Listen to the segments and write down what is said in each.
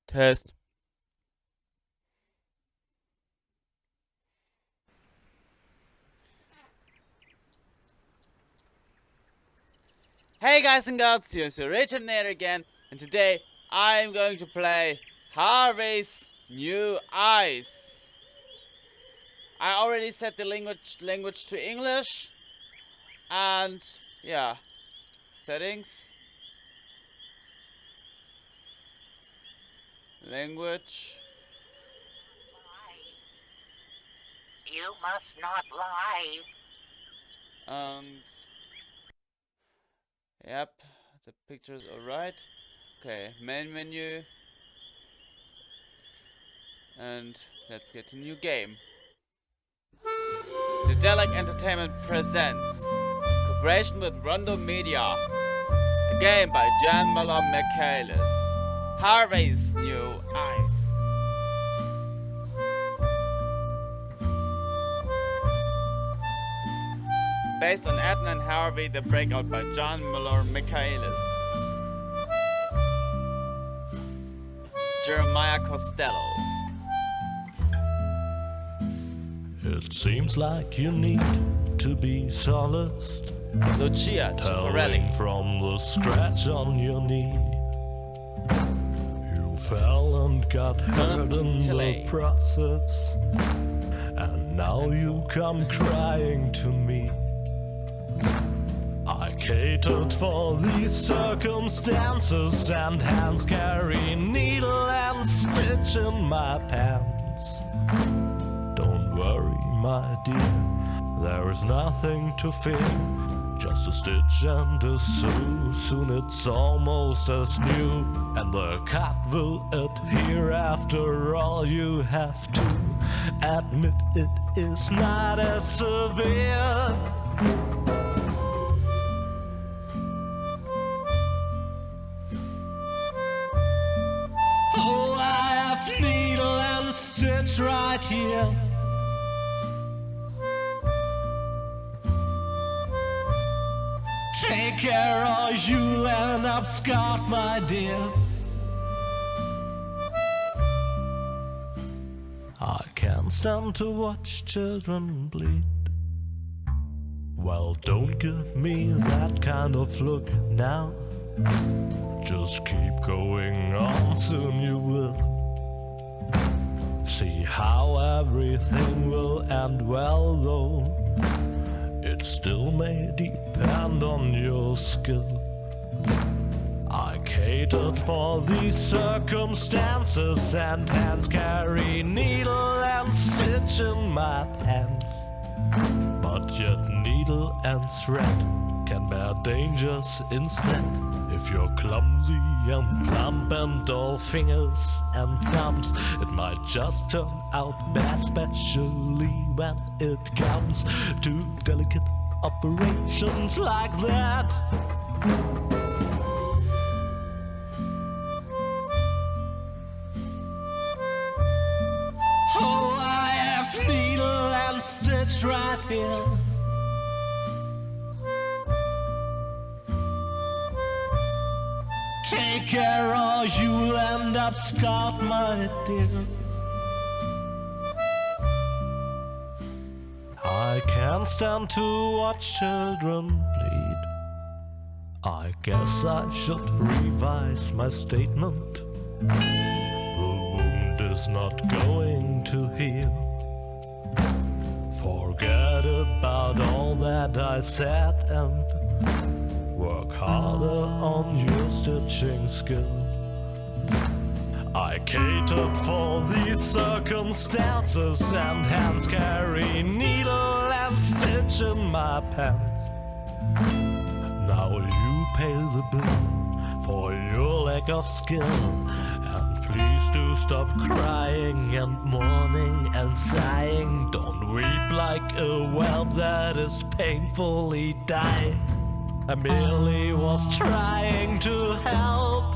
Test. Hey guys and girls, here's your Achampnator again, and today I'm going to play Harvey's New Eyes. I already set the language to English, and yeah, settings, language. You must not lie. And yep, the picture's alright. Okay, main menu. And let's get a new game. Daedalic Entertainment presents cooperation with Rondo Media. A game by Jan Muller-Michaelis. Harvey's New Eyes. Based on Edna and Harvey, the Breakout by Jan Muller-Michaelis. Jeremiah Costello. It seems like you need to be solaced, Lucia telling Cifarelli. from the scratch on your knee. You fell and got hurt in the process, and now you come crying to me. I catered for these circumstances, and hands carry needle and stitch in my pants. Don't worry, my dear, there is nothing to fear. Just a stitch and a sew, soon it's almost as new, and the cut will adhere. After all, you have to admit it is not as severe. Oh, I have needle and stitch right here. Take care or you'll end up scarred, my dear. I can't stand to watch children bleed. Well, don't give me that kind of look now. Just keep going on, soon you will see how everything will end well, though it still may depend on your skill. I catered for these circumstances, and hands carry needle and stitch in my pants. But yet needle and thread can bear dangers instead. If you're clumsy and plump and all fingers and thumbs, it might just turn out bad, especially when it comes to delicate operations like that. Oh, I have needle and stitch right here. Take care or you'll end up scarred, my dear. I can't stand to watch children bleed. I guess I should revise my statement. The wound is not going to heal. Forget about all that I said and work harder on your stitching skill. I catered for these circumstances, and hands carry needle and stitch in my pants. Now you pay the bill for your lack of skill, and please do stop crying and mourning and sighing. Don't weep like a whelp that is painfully dying. I merely was trying to help.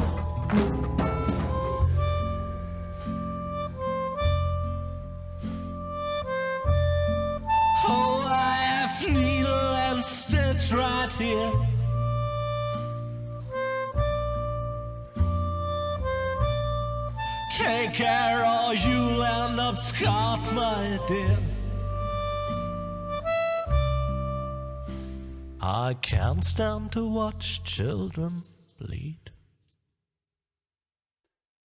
Oh, I have needle and stitch right here. Take care or you'll end up scarred, my dear. I can't stand to watch children bleed.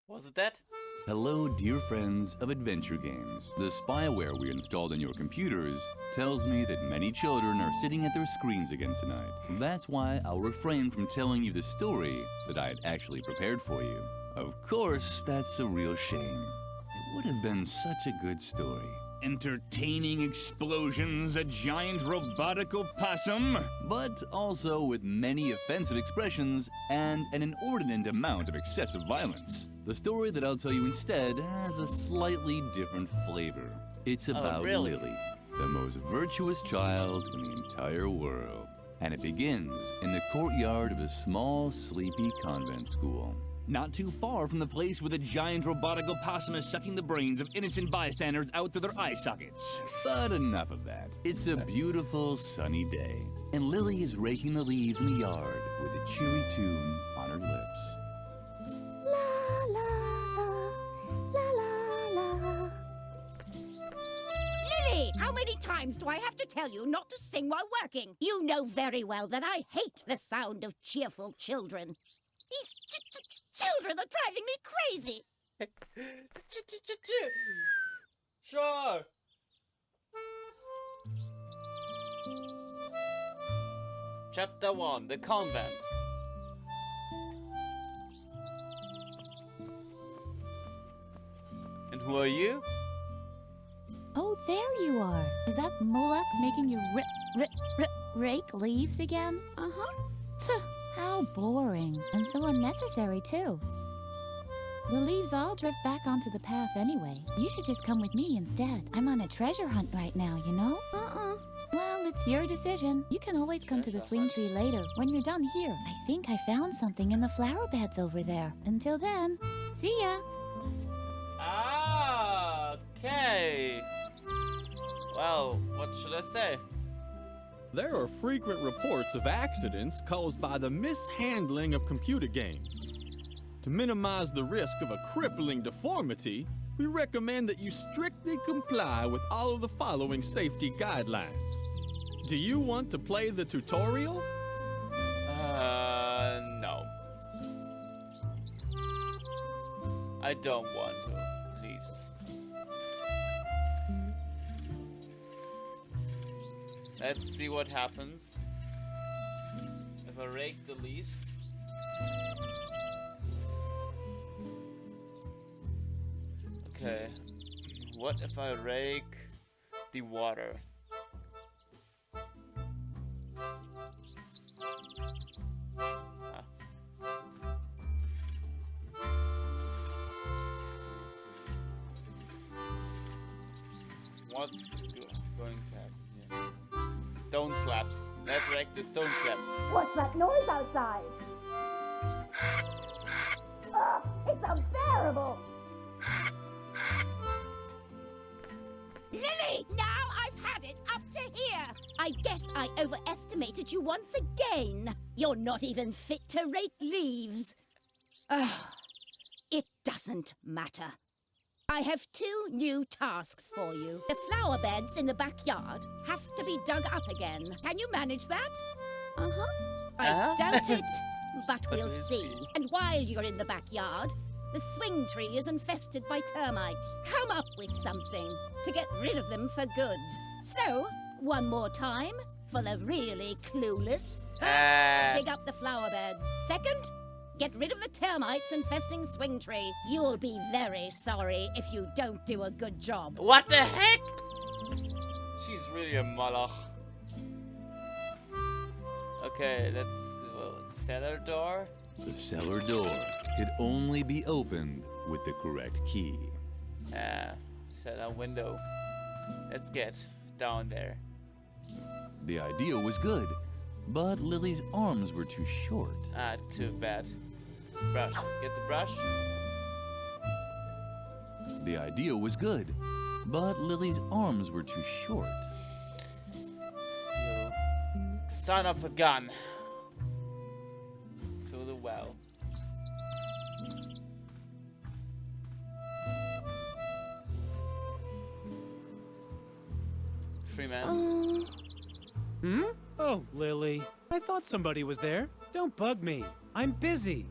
Was it that? Hello, dear friends of adventure games. The spyware we installed on your computers tells me that many children are sitting at their screens again tonight. That's why I'll refrain from telling you the story that I had actually prepared for you. Of course, that's a real shame. It would have been such a good story. Entertaining explosions, a giant robotic opossum, but also with many offensive expressions and an inordinate amount of excessive violence. The story that I'll tell you instead has a slightly different flavor. It's about really? Lily, the most virtuous child in the entire world. And it begins in the courtyard of a small, sleepy convent school. Not too far from the place where the giant robotic opossum is sucking the brains of innocent bystanders out through their eye sockets. But enough of that. It's a beautiful, sunny day, and Lily is raking the leaves in the yard with a cheery tune on her lips. La la la la la la. Lily, how many times do I have to tell you not to sing while working? You know very well that I hate the sound of cheerful children. These children are driving me crazy. Sure. Chapter 1, the convent. And who are you? Oh, there you are. Is that Moloch making you rake leaves again? Uh-huh. Tuh, how boring. And so unnecessary, too. The leaves all drift back onto the path anyway. You should just come with me instead. I'm on a treasure hunt right now, you know? Well, it's your decision. You can always come to the swing tree later, when you're done here. I think I found something in the flower beds over there. Until then, see ya. Ah, okay. Well, what should I say? There are frequent reports of accidents caused by the mishandling of computer games. To minimize the risk of a crippling deformity, we recommend that you strictly comply with all of the following safety guidelines. Do you want to play the tutorial? No. I don't want to. Leaves. Let's see what happens if I rake the leaves. Okay. What if I rake the water? Ah. What's going to happen here? Stone slabs. Let's rake the stone slabs. What's that noise outside? It's unbearable! Lily, now I've had it up to here. I guess I overestimated you once again. You're not even fit to rake leaves. It doesn't matter. I have 2 new tasks for you. The flower beds in the backyard have to be dug up again. Can you manage that? I doubt it, but we'll see. And while you're in the backyard, the swing tree is infested by termites. Come up with something to get rid of them for good. So, one more time, for the really clueless. First, dig up the flower beds. Second, get rid of the termites infesting swing tree. You'll be very sorry if you don't do a good job. What the heck? She's really a moloch. Okay, let's cellar door. The cellar door could only be opened with the correct key. Cellar window. Let's get down there. The idea was good, but Lily's arms were too short. Ah, too bad. Brush. Get the brush. The idea was good, but Lily's arms were too short. You son of a gun. To the well. mystery man. Hmm? Oh, Lily. I thought somebody was there. Don't bug me. I'm busy.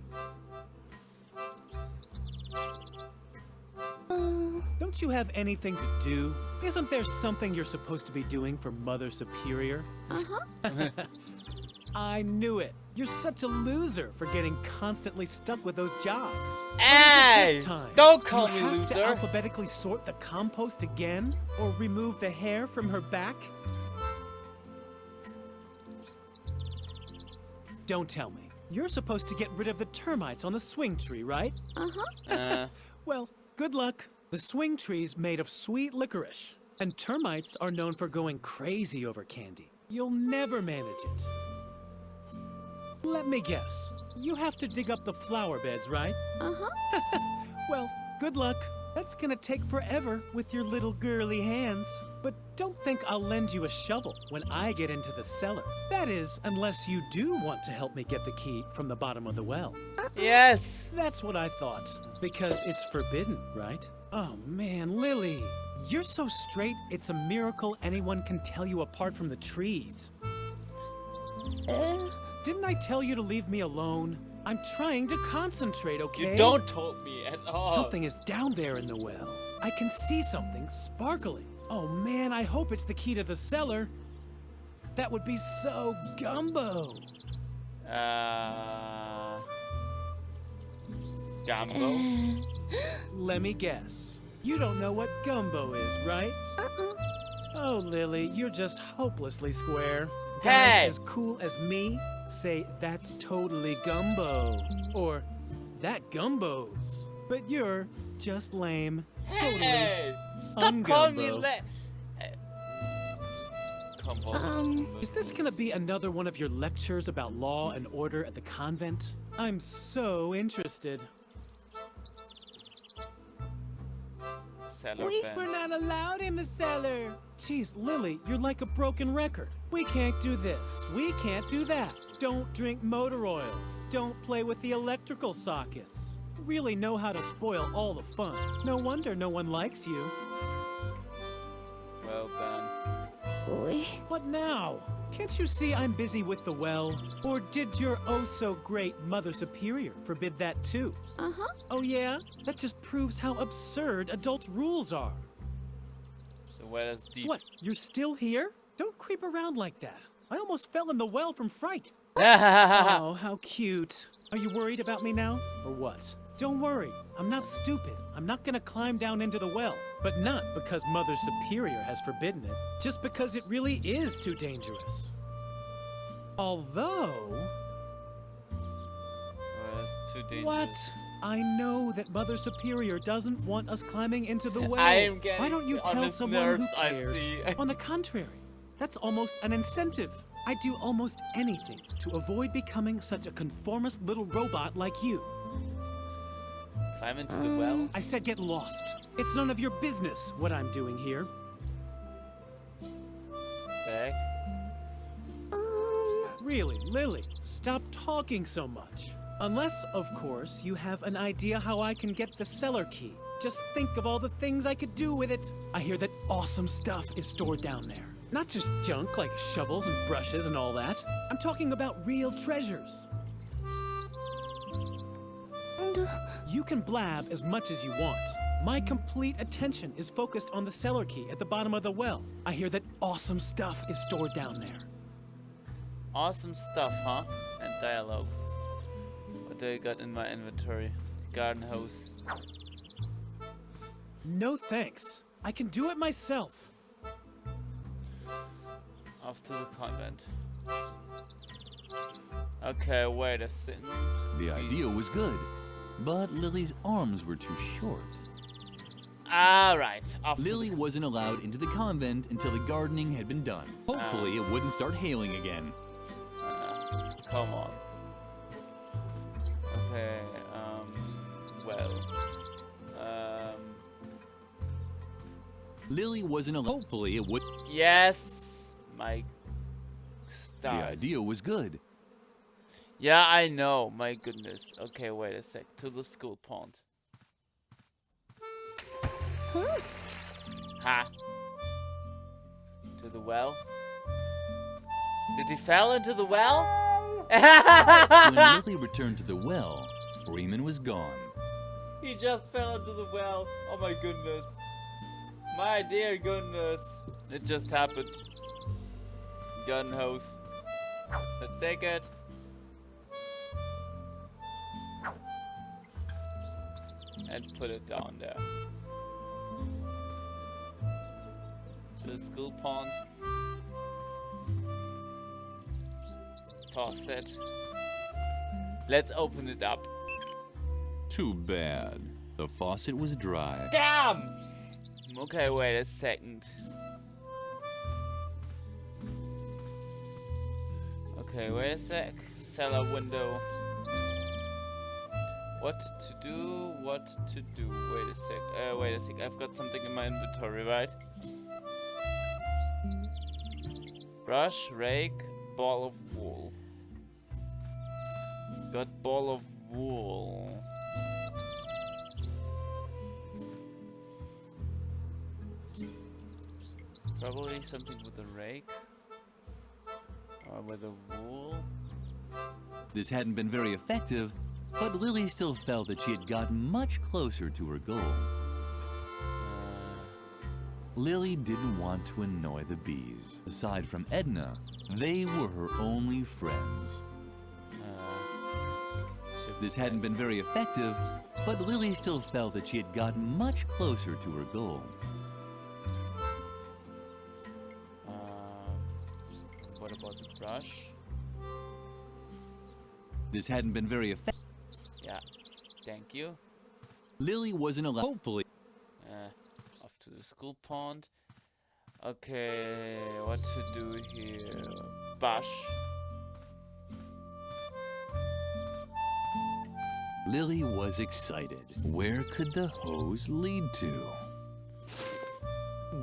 Don't you have anything to do? Isn't there something you're supposed to be doing for Mother Superior? I knew it. You're such a loser for getting constantly stuck with those jobs. Hey! This time, Don't call do me you have loser. to alphabetically sort the compost again? Or remove the hair from her back? Don't tell me. You're supposed to get rid of the termites on the swing tree, right? Well, good luck. The swing tree's made of sweet licorice, and termites are known for going crazy over candy. You'll never manage it. Let me guess. You have to dig up the flower beds, right? Well, good luck. That's gonna take forever with your little girly hands. But don't think I'll lend you a shovel when I get into the cellar. That is, unless you do want to help me get the key from the bottom of the well. Yes. That's what I thought. Because it's forbidden, right? Oh man, Lily. You're so straight, it's a miracle anyone can tell you apart from the trees. Didn't I tell you to leave me alone? I'm trying to concentrate, okay? You don't told me at all. Something is down there in the well. I can see something sparkling. Oh man, I hope it's the key to the cellar. That would be so gumbo. Gumbo? Let me guess. You don't know what gumbo is, right? Oh, Lily, you're just hopelessly square. Guys Hey! as cool as me say that's totally gumbo. Or that gumbos. But you're just lame. Totally. Hey! Stop calling me ungumbo. Combo. Is this gonna be another one of your lectures about law and order at the convent? I'm so interested. Cellar fan. We're not allowed in the cellar. Jeez, Lily, you're like a broken record. We can't do this. We can't do that. Don't drink motor oil. Don't play with the electrical sockets. Really know how to spoil all the fun. No wonder no one likes you. Well done. What now? Can't you see I'm busy with the well? Or did your oh-so-great Mother Superior forbid that too? Oh yeah? That just proves how absurd adults' rules are. The well is deep. What, you're still here? Don't creep around like that. I almost fell in the well from fright. Oh. Oh, how cute. Are you worried about me now, or what? Don't worry, I'm not stupid. I'm not gonna climb down into the well. But not because Mother Superior has forbidden it, just because it really is too dangerous. Although... Well, it's too dangerous. What? I know that Mother Superior doesn't want us climbing into the well. I am getting Why don't you on tell his someone nerves, who I cares? see. On the contrary, that's almost an incentive. I do almost anything to avoid becoming such a conformist little robot like you. Climb into the well? I said get lost. It's none of your business what I'm doing here. Back? Really, Lily, stop talking so much. Unless, of course, you have an idea how I can get the cellar key. Just think of all the things I could do with it. I hear that awesome stuff is stored down there. Not just junk like shovels and brushes and all that. I'm talking about real treasures. You can blab as much as you want. My complete attention is focused on the cellar key at the bottom of the well. I hear that awesome stuff is stored down there. Awesome stuff, huh? And dialogue. What do I got in my inventory? Garden hose. No thanks. I can do it myself. Off to the convent. Okay, wait a second. The idea was good, but Lily's arms were too short. Alright, off Lily wasn't allowed into the convent until the gardening had been done. Hopefully, it wouldn't start hailing again. come on. Okay, Lily wasn't allowed. Hopefully, it would. yes, my The stars. idea was good. Yeah, I know. My goodness. Okay, wait a sec. To the school pond. Ha. To To the well? Did he fall into the well? When Lily returned to the well, Freeman was gone. He just fell into the well. Oh my goodness. My dear goodness. It just happened. Gun hose. Let's take it. And put it down there. To the school pond. Toss it. Let's open it up. Too bad. The faucet was dry. Damn! Okay, wait a second. Okay, wait a sec. Cellar window. What to do? What to do? Wait a sec. I've got something in my inventory, right? Brush, rake, ball of wool. Got ball of wool. Probably something with a rake. Or with a wool. This hadn't been very effective, but Lily still felt that she had gotten much closer to her goal. Lily didn't want to annoy the bees. Aside from Edna, they were her only friends. This hadn't been very effective, but Lily still felt that she had gotten much closer to her goal. What about the brush? This hadn't been very effective. Yeah, thank you. Lily wasn't allowed. Hopefully. Off to the school pond. Okay, what to do here? Brush. Lily was excited. Where could the hose lead to?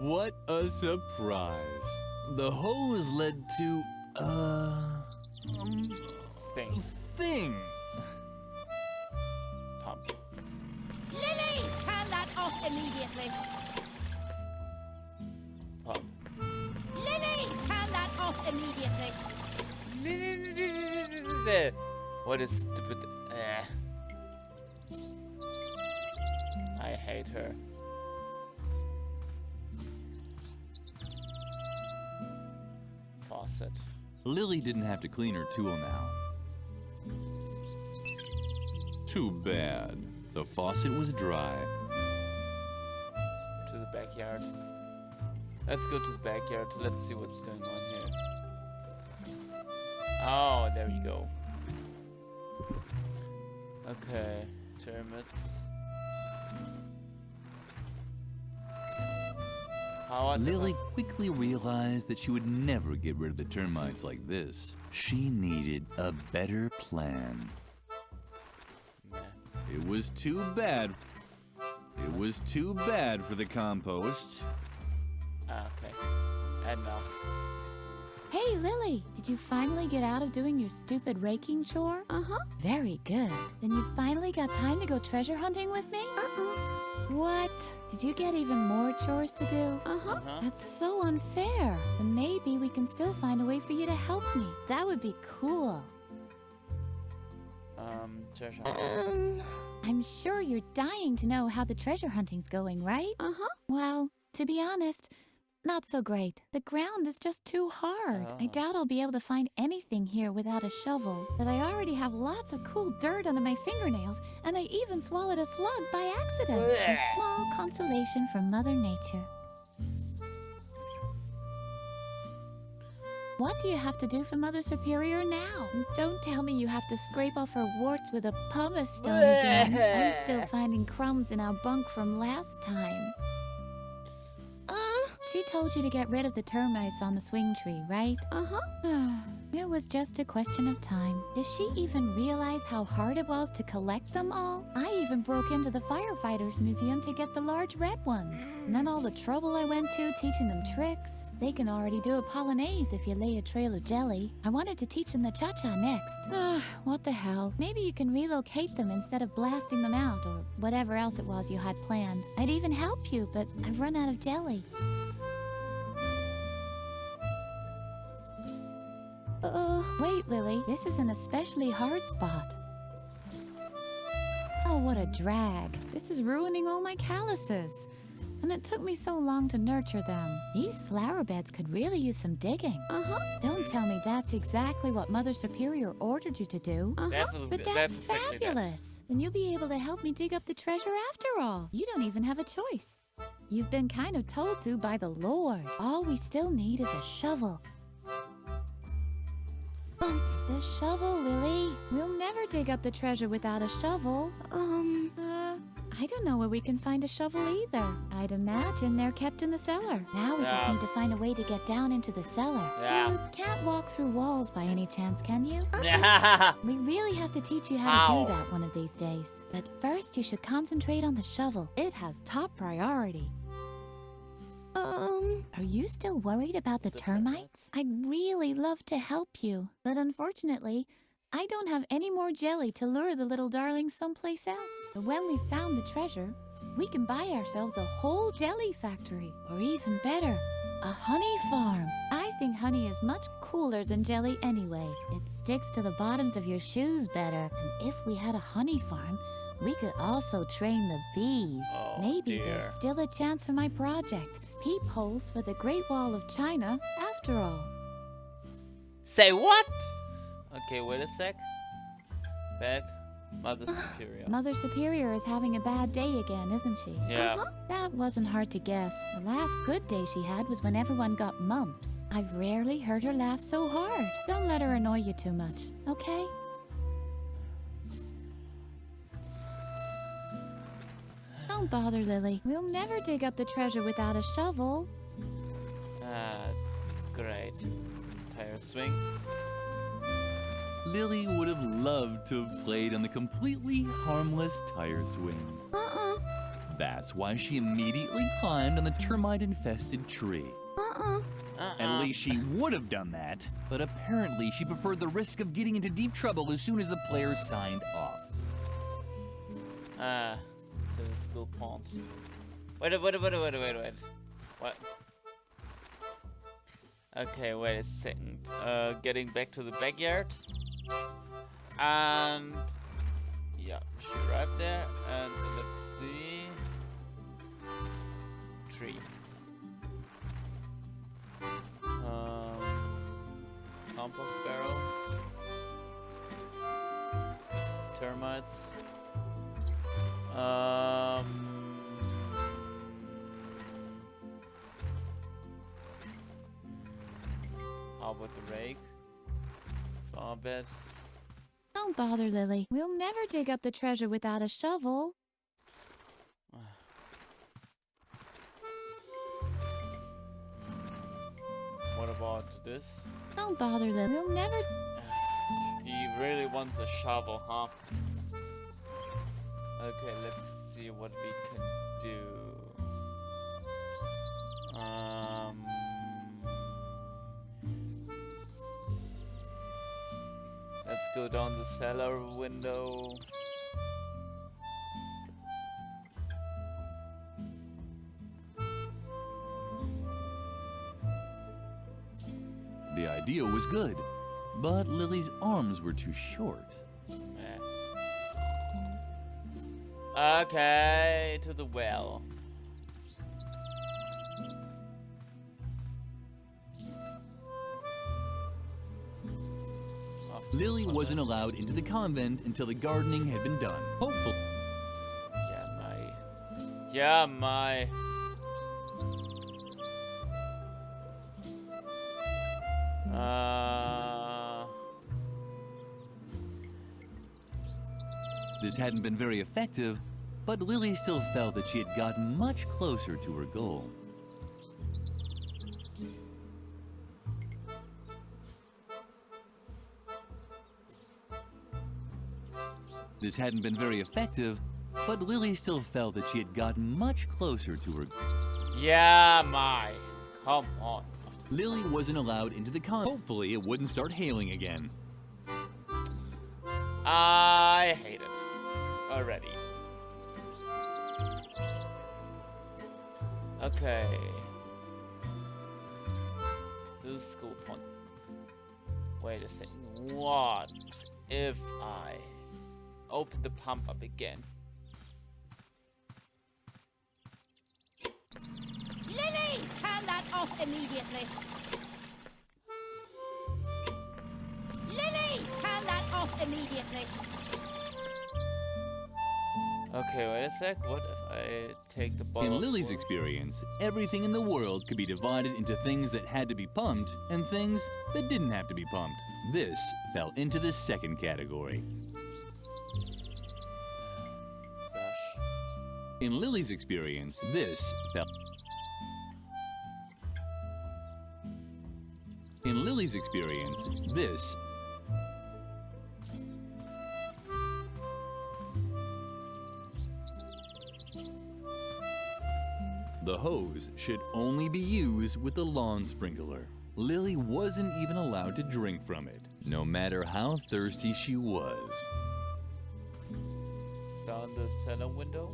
What a surprise! The hose led to thing. Pump. Lily, turn that off immediately. Pump. Lily, turn that off immediately. What a stupid. I hate her. Faucet. Lily didn't have to clean her tool now. Too bad. The faucet was dry. To the backyard. Let's go to the backyard. Let's see what's going on here. Oh, there we go. Okay, termites. Lily quickly realized that she would never get rid of the termites like this. She needed a better plan. It was too bad. It was too bad for the compost. Okay. Edna. Hey, Lily, did you finally get out of doing your stupid raking chore? Uh-huh. Very good. Then you finally got time to go treasure hunting with me? What? Did you get even more chores to do? Uh-huh. That's so unfair. But maybe we can still find a way for you to help me. That would be cool. Treasure hunting. I'm sure you're dying to know how the treasure hunting's going, right? Uh-huh. Well, to be honest, not so great. The ground is just too hard. I doubt I'll be able to find anything here without a shovel. But I already have lots of cool dirt under my fingernails, and I even swallowed a slug by accident. A small consolation from Mother Nature. What do you have to do for Mother Superior now? Don't tell me you have to scrape off her warts with a pumice stone again. I'm still finding crumbs in our bunk from last time. She told you to get rid of the termites on the swing tree, right? Uh-huh. It was just a question of time. Does she even realize how hard it was to collect them all? I even broke into the firefighters museum to get the large red ones. And then all the trouble I went to teaching them tricks. They can already do a polonaise if you lay a trail of jelly. I wanted to teach them the cha-cha next. What the hell? Maybe you can relocate them instead of blasting them out, or whatever else it was you had planned. I'd even help you, but I've run out of jelly. right, Lily. This is an especially hard spot. Oh, what a drag. This is ruining all my calluses. And it took me so long to nurture them. These flower beds could really use some digging. Don't tell me that's exactly what Mother Superior ordered you to do. But that's exactly fabulous. Then you'll be able to help me dig up the treasure after all. You don't even have a choice. You've been kind of told to by the Lord. All we still need is a shovel. The shovel, Lily. We'll never dig up the treasure without a shovel. I don't know where we can find a shovel either. I'd imagine they're kept in the cellar. Now we just need to find a way to get down into the cellar. Yeah. You can't walk through walls by any chance, can you? Yeah. We really have to teach you how to do that one of these days. But first, you should concentrate on the shovel. It has top priority. Are you still worried about the termites? I'd really love to help you, but unfortunately, I don't have any more jelly to lure the little darlings someplace else. But when we've found the treasure, we can buy ourselves a whole jelly factory, or even better, a honey farm. I think honey is much cooler than jelly anyway. It sticks to the bottoms of your shoes better. And if we had a honey farm, we could also train the bees. Oh, Maybe dear. there's still a chance for my project. Peepholes for the Great Wall of China, after all. Say what? Okay, wait a sec. Back. Mother Superior. Mother Superior is having a bad day again, isn't she? Yeah. That wasn't hard to guess. The last good day she had was when everyone got mumps. I've rarely heard her laugh so hard. Don't let her annoy you too much, okay? Don't bother, Lily. We'll never dig up the treasure without a shovel. Great. Tire swing. Lily would have loved to have played on the completely harmless tire swing. That's why she immediately climbed on the termite-infested tree. At least she would have done that, but apparently she preferred the risk of getting into deep trouble as soon as the players signed off. To the school pond. Wait. What? Okay, wait a second. Getting back to the backyard. And yeah, she arrived there, and let's see. Tree. Compost barrel. Termites. How about the rake? Flower bed. Don't bother, Lily. We'll never dig up the treasure without a shovel. What about this? Don't bother, Lily. We'll never... He really wants a shovel, huh? Okay, let's see what we can do. Let's go down the cellar window. The idea was good, but Lily's arms were too short. Okay, to the well. Lily wasn't allowed into the convent until the gardening had been done. Hopefully. Yeah, my. This hadn't been very effective, but Lily still felt that she had gotten much closer to her goal. This hadn't been very effective, but Lily still felt that she had gotten much closer to her. Yeah, my. Come on. Lily wasn't allowed into the convent. Hopefully it wouldn't start hailing again. I hate it already. Okay. This is school pond. Wait a second. What if I open the pump up again? Lily, turn that off immediately. Lily, turn that off immediately. Okay, wait a sec. What if I take the bottle? In of Lily's water? experience, everything in the world could be divided into things that had to be pumped and things that didn't have to be pumped. This fell into the second category. Gosh. In Lily's experience, this fell. In Lily's experience, this. The hose should only be used with the lawn sprinkler. Lily wasn't even allowed to drink from it, no matter how thirsty she was. Down the center window.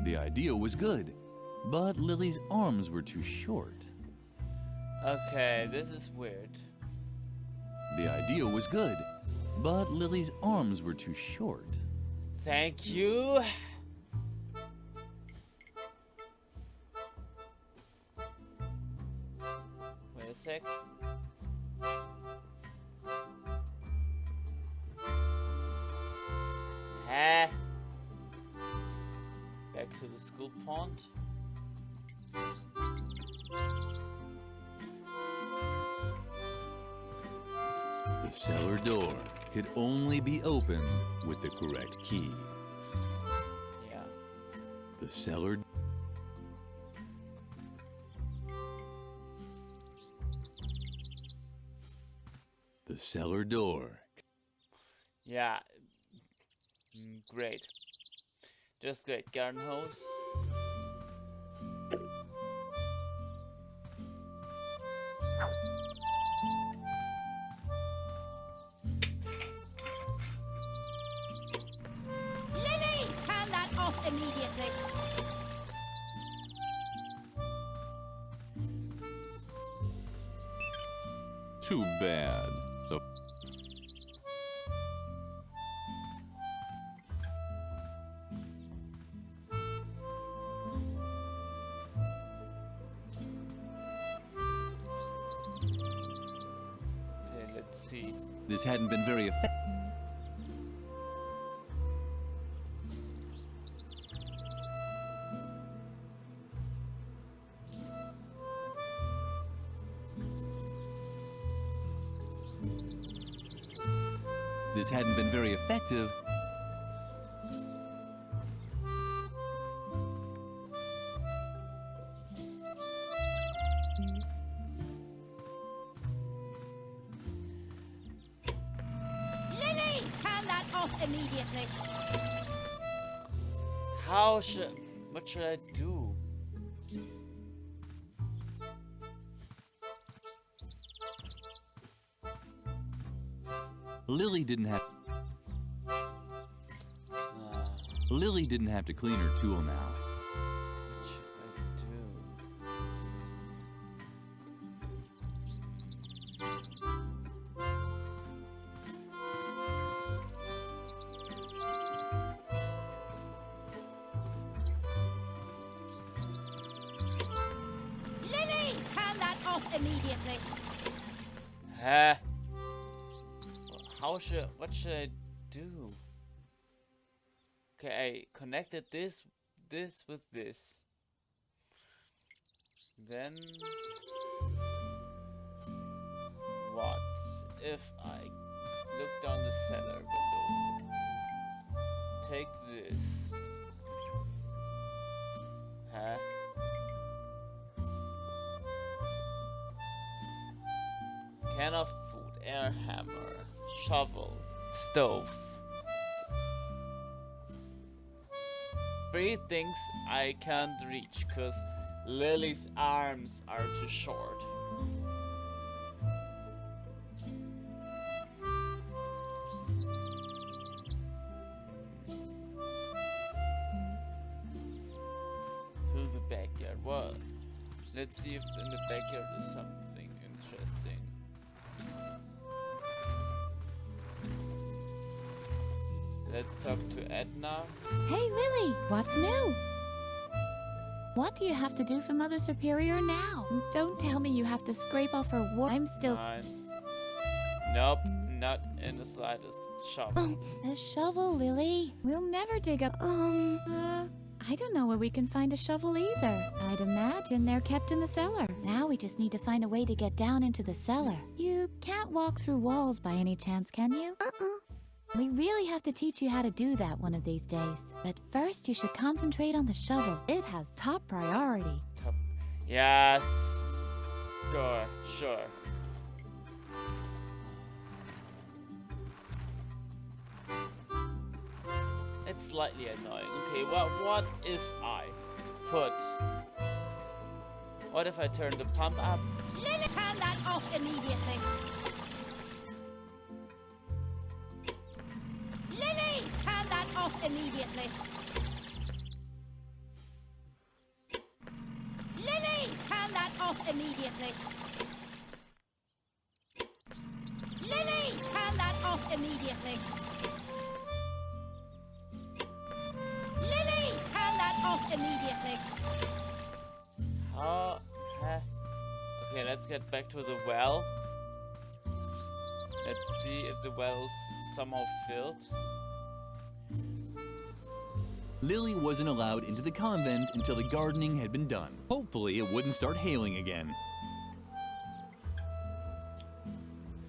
The idea was good, but Lily's arms were too short. Okay, this is weird. The idea was good, but Lily's arms were too short. Thank you. Wait a sec. Huh? Back to the school pond. The cellar door could only be opened with the correct key. Yeah. The cellar. The cellar door. Yeah. Great. Just great. Garden hose. Lily, turn that off immediately. Too bad. The Okay, let's see. This hadn't been very effective. This hadn't been very effective. Lily, turn that off immediately. What should I do? Lily didn't have. Uh, Lily didn't have to clean her tool now. what should I do? Lily, turn that off immediately. Huh? What should I do? Okay, I connected this with this. Then what if I look down the cellar window? Take this. Huh? Can of food, air hammer, shovel, stove. 3 things I can't reach because Lily's arms are too short. backyard. What? Let's see if in the backyard is something interesting. Let's talk to Edna. Hey, Lily, what's new? What do you have to do for Mother Superior now? Don't tell me you have to scrape off her war. I'm still. Fine. Nope, not in the slightest. Shovel. A shovel, Lily. We'll never dig up. I don't know where we can find a shovel either. I'd imagine they're kept in the cellar. Now we just need to find a way to get down into the cellar. You can't walk through walls by any chance, can you? We really have to teach you how to do that one of these days. But first, you should concentrate on the shovel. It has top priority. Yes. Sure. It's slightly annoying. Okay, what if I put... What if I turn the pump up? Lily, turn that off immediately. Lily, turn that off immediately. Lily, turn that off immediately. Lily, turn that off immediately. Lily, turn that off immediately. Okay, let's get back to the well. Let's see if the well's somehow filled. Lily wasn't allowed into the convent until the gardening had been done. Hopefully, it wouldn't start hailing again.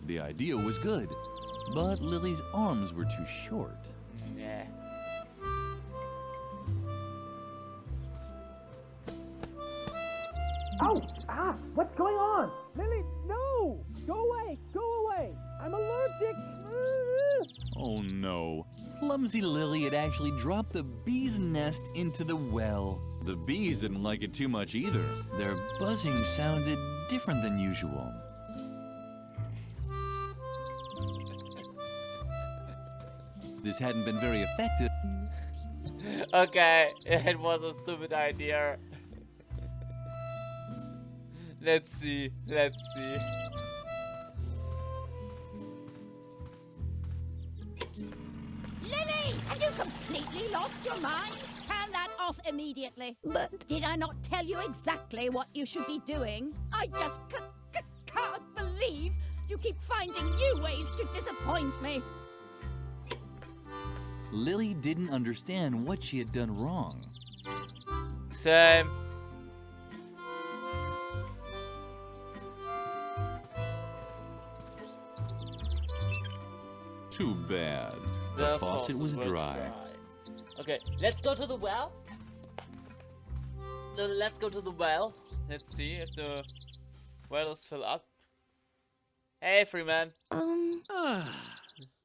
The idea was good, but Lily's arms were too short. Yeah. Oh! Ah! What's going on? Lily, no! Go away! Go away! I'm allergic! Oh no. Clumsy Lily had actually dropped the bee's nest into the well. The bees didn't like it too much either. Their buzzing sounded different than usual. This hadn't been very effective. Okay, it was a stupid idea. Let's see. Lily, have you completely lost your mind? Turn that off immediately. But did I not tell you exactly what you should be doing? I just can't believe you keep finding new ways to disappoint me. Lily didn't understand what she had done wrong. Same. Too bad. The faucet was dry. Okay, let's go to the well. Let's go to the well. Let's see if the well is filled up. Hey, Freeman.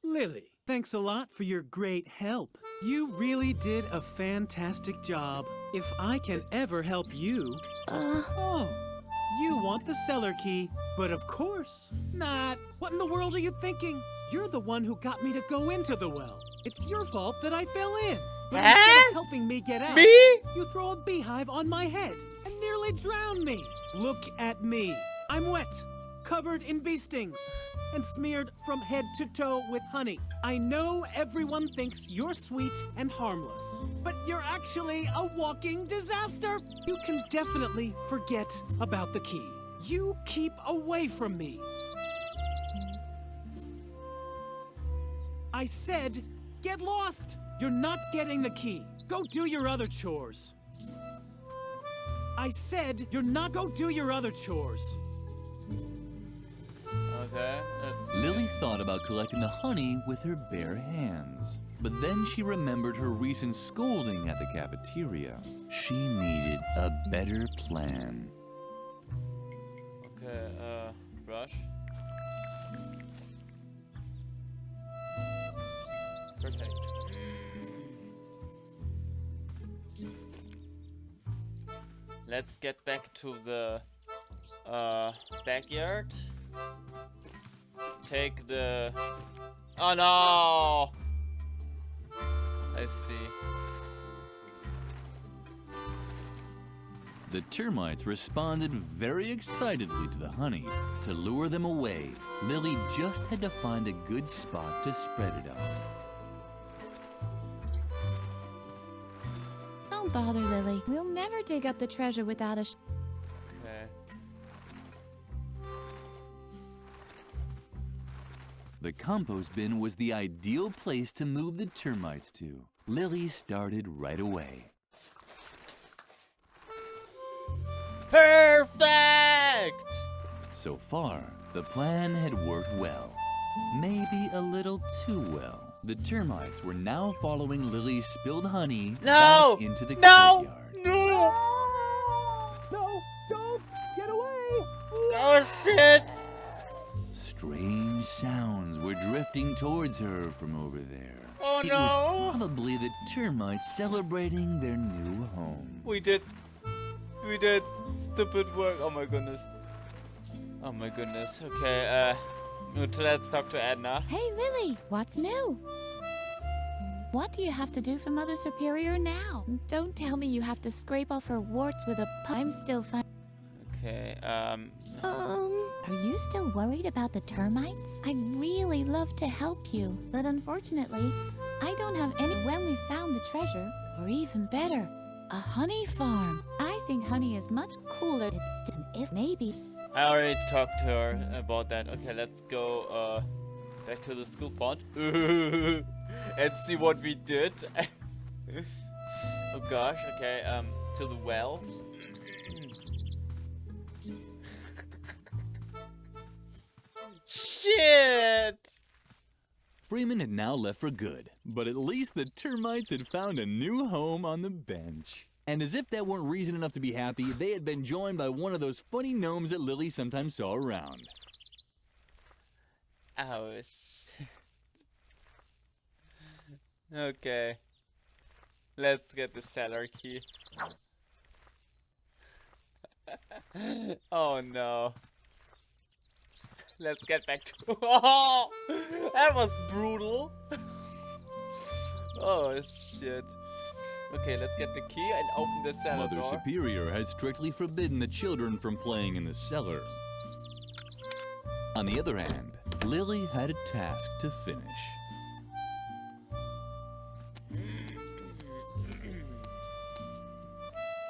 Lily, thanks a lot for your great help. You really did a fantastic job. If I can ever help you... Oh, you want the cellar key, but of course not. What in the world are you thinking? You're the one who got me to go into the well. It's your fault that I fell in. But instead of helping me get out, you throw a beehive on my head and nearly drown me. Look at me. I'm wet, covered in bee stings, and smeared from head to toe with honey. I know everyone thinks you're sweet and harmless, but you're actually a walking disaster. You can definitely forget about the key. You keep away from me. I said, get lost! You're not getting the key. Go do your other chores. I said, you're not. Go do your other chores. Okay, let's see. Lily thought about collecting the honey with her bare hands. But then she remembered her recent scolding at the cafeteria. She needed a better plan. Okay, brush. Perfect. Let's get back to the backyard. Take the... Oh no! I see. The termites responded very excitedly to the honey. To lure them away, Lily just had to find a good spot to spread it on. Don't bother, Lily. We'll never dig up the treasure without a Okay. The compost bin was the ideal place to move the termites to. Lily started right away. Perfect! So far, the plan had worked well. Maybe a little too well. The termites were now following Lily's spilled honey No! back into the No! courtyard. No! No, don't! Get away! Oh shit! Strange sounds were drifting towards her from over there. Oh It no! was probably the termites celebrating their new home. We did stupid work. Oh my goodness. Oh my goodness. Okay, let's talk to Edna. Hey, Lily, what's new? What do you have to do for Mother Superior now? Don't tell me you have to scrape off her warts with a I'm still fine. Okay, Are you still worried about the termites? I'd really love to help you, but unfortunately, I don't have any. When we found the treasure, or even better, a honey farm. I think honey is much cooler. It's if maybe. I already talked to her about that. Okay, let's go back to the school pond and see what we did. Oh gosh. Okay, to the well. Shit! Freeman had now left for good, but at least the termites had found a new home on the bench. And as if that weren't reason enough to be happy, they had been joined by one of those funny gnomes that Lily sometimes saw around. Oh shit. Okay. Let's get the cellar key. Oh no. Let's get back to. Oh, that was brutal. Oh shit. Okay, let's get the key and open the cellar Mother door. Superior had strictly forbidden the children from playing in the cellar. On the other hand, Lily had a task to finish.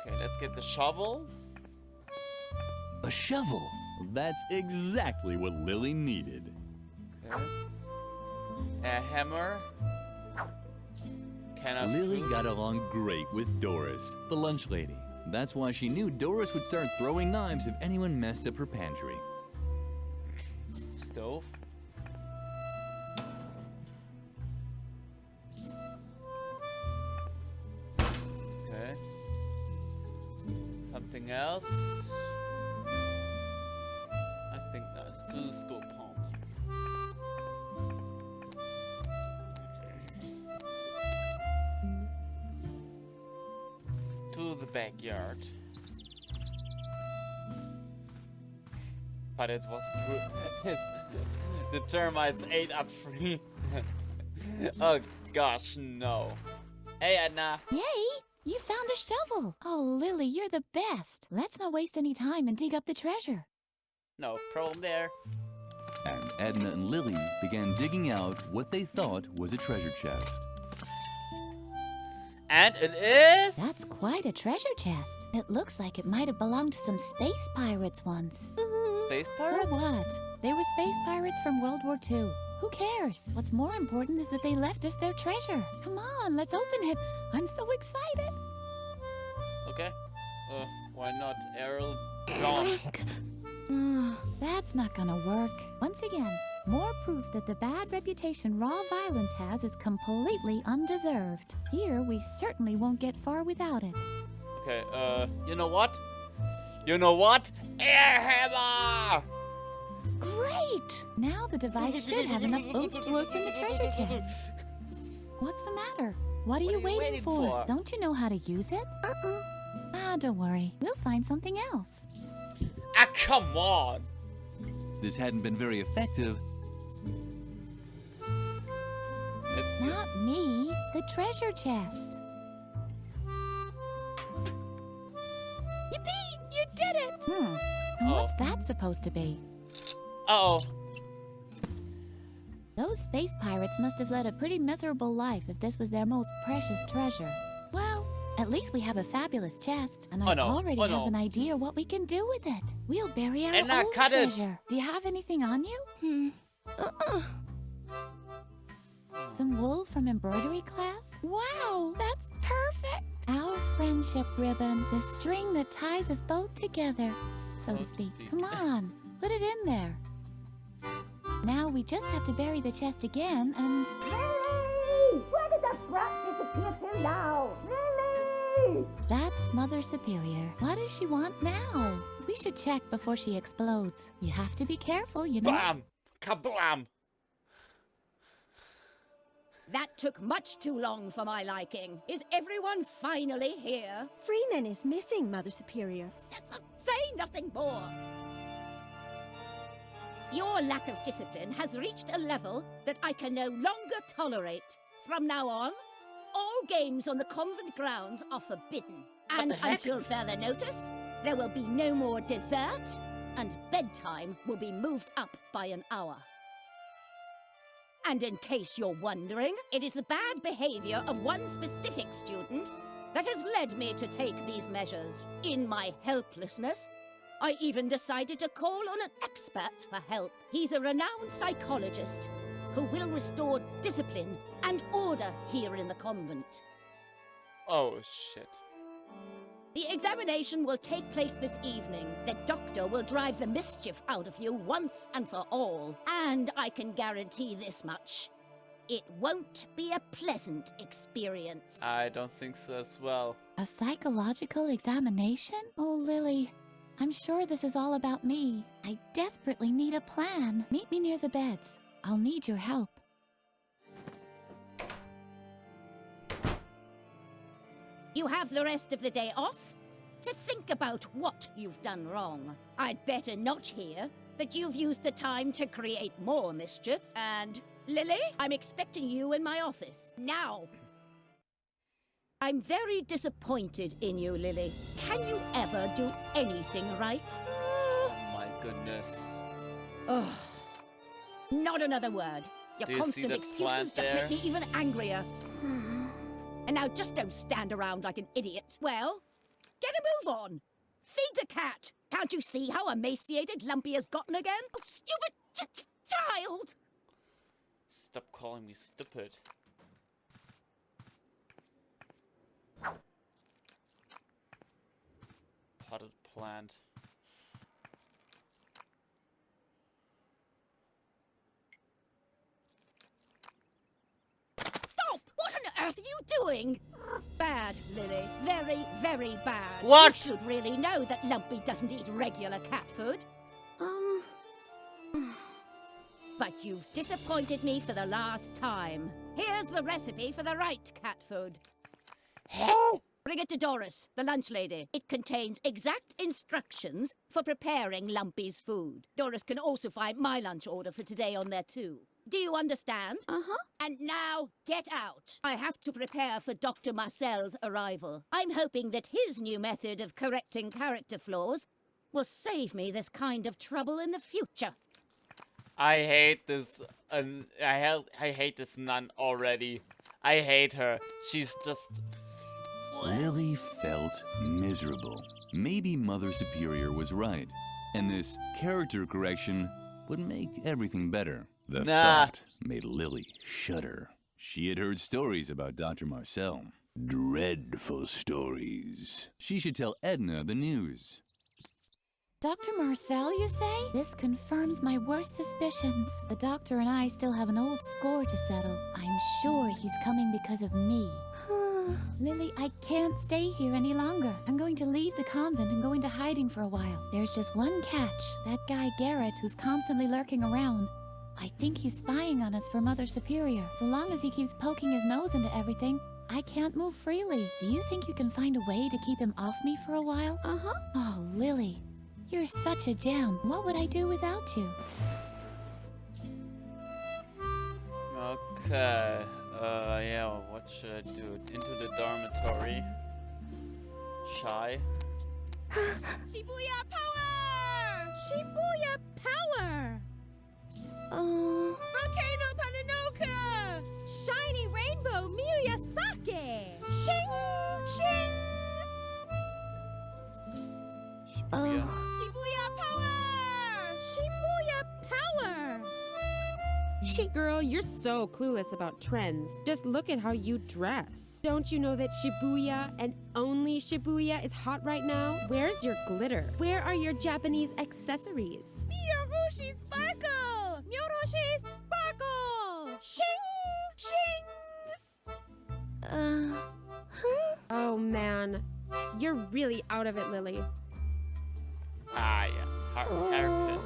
Okay, let's get the shovel. A shovel! That's exactly what Lily needed. Okay. A hammer. Can of Lily food. got along great with Doris, the lunch lady. That's why she knew Doris would start throwing knives if anyone messed up her pantry. Stove. Okay. Something else. I think that's to the school pond. To the backyard. But it was the termites ate up free. Oh gosh, no. Hey Edna. Yay! You found a shovel. Oh, Lily, you're the best. Let's not waste any time and dig up the treasure. No problem there. And Edna and Lily began digging out what they thought was a treasure chest. And it is. That's quite a treasure chest. It looks like it might have belonged to some space pirates once. Space So pirates. what? They were space pirates from World War II. Who cares? What's more important is that they left us their treasure. Come on, let's open it. I'm so excited. Okay. Why not? Errol John. That's not gonna work. Once again, more proof that the bad reputation raw violence has is completely undeserved. Here, we certainly won't get far without it. Okay. You know what? You know what? Air hammer. Great! Now the device should have enough oomph to open the treasure chest. What's the matter? What are you waiting for? Don't you know how to use it? Ah, don't worry. We'll find something else. Ah, come on. This hadn't been very effective. Let's see. Not me. The treasure chest. Yippee! What's that supposed to be? Uh-oh. Those space pirates must have led a pretty miserable life if this was their most precious treasure. Well, at least we have a fabulous chest, and I already have an idea what we can do with it. We'll bury our Edna, own cut it. treasure. Do you have anything on you? Some wool from embroidery class? Wow, that's perfect! Our friendship ribbon, the string that ties us both together, so to speak. Come on, put it in there. Now we just have to bury the chest again and... Lily! Where did that brat disappear to now? Lily! That's Mother Superior. What does she want now? We should check before she explodes. You have to be careful, you know. Bam! Kablam! That took much too long for my liking. Is everyone finally here? Freeman is missing, Mother Superior. Say nothing more! Your lack of discipline has reached a level that I can no longer tolerate. From now on, all games on the convent grounds are forbidden. And until further notice, there will be no more dessert, and bedtime will be moved up by an hour. And in case you're wondering, it is the bad behavior of one specific student that has led me to take these measures. In my helplessness, I even decided to call on an expert for help. He's a renowned psychologist who will restore discipline and order here in the convent. Oh, shit. The examination will take place this evening. The doctor will drive the mischief out of you once and for all. And I can guarantee this much. It won't be a pleasant experience. I don't think so as well. A psychological examination? Oh, Lily, I'm sure this is all about me. I desperately need a plan. Meet me near the beds. I'll need your help. You have the rest of the day off to think about what you've done wrong. I'd better not hear that you've used the time to create more mischief. And, Lily, I'm expecting you in my office. Now! I'm very disappointed in you, Lily. Can you ever do anything right? Oh my goodness. Ugh. Not another word. Your Do you see constant the excuses plant just there? make me even angrier. And now just don't stand around like an idiot. Well, get a move on. Feed the cat. Can't you see how emaciated Lumpy has gotten again? Oh, stupid child! Stop calling me stupid. Potted plant. Stop! What on earth are you doing? Bad, Lily. Very, very bad. What? You should really know that Lumpy doesn't eat regular cat food. But you've disappointed me for the last time. Here's the recipe for the right cat food. Bring it to Doris, the lunch lady. It contains exact instructions for preparing Lumpy's food. Doris can also find my lunch order for today on there too. Do you understand? Uh-huh. And now, get out. I have to prepare for Dr. Marcel's arrival. I'm hoping that his new method of correcting character flaws will save me this kind of trouble in the future. I hate this. I hate this nun already. I hate her. She's just. Lily felt miserable. Maybe Mother Superior was right, and this character correction would make everything better. The thought made Lily shudder. She had heard stories about Dr. Marcel. Dreadful stories. She should tell Edna the news. Dr. Marcel, you say? This confirms my worst suspicions. The doctor and I still have an old score to settle. I'm sure he's coming because of me. Lily, I can't stay here any longer. I'm going to leave the convent and go into hiding for a while. There's just one catch. That guy Garrett, who's constantly lurking around. I think he's spying on us for Mother Superior. So long as he keeps poking his nose into everything, I can't move freely. Do you think you can find a way to keep him off me for a while? Uh-huh. Oh, Lily. You're such a gem. What would I do without you? Okay. Yeah, what should I do? Into the dormitory? Shy? Shibuya power! Shibuya power! Volcano Pananoka! Shiny Rainbow Miyasake! Shing! Shing! Shibuya. Shibuya power! Shibuya power! Girl, you're so clueless about trends. Just look at how you dress. Don't you know that Shibuya and only Shibuya is hot right now? Where's your glitter? Where are your Japanese accessories? Miyorushi Sparkle! Miyorushi Sparkle! Shing! Shing! Oh man, you're really out of it, Lily. Ah, yeah. Hairpin.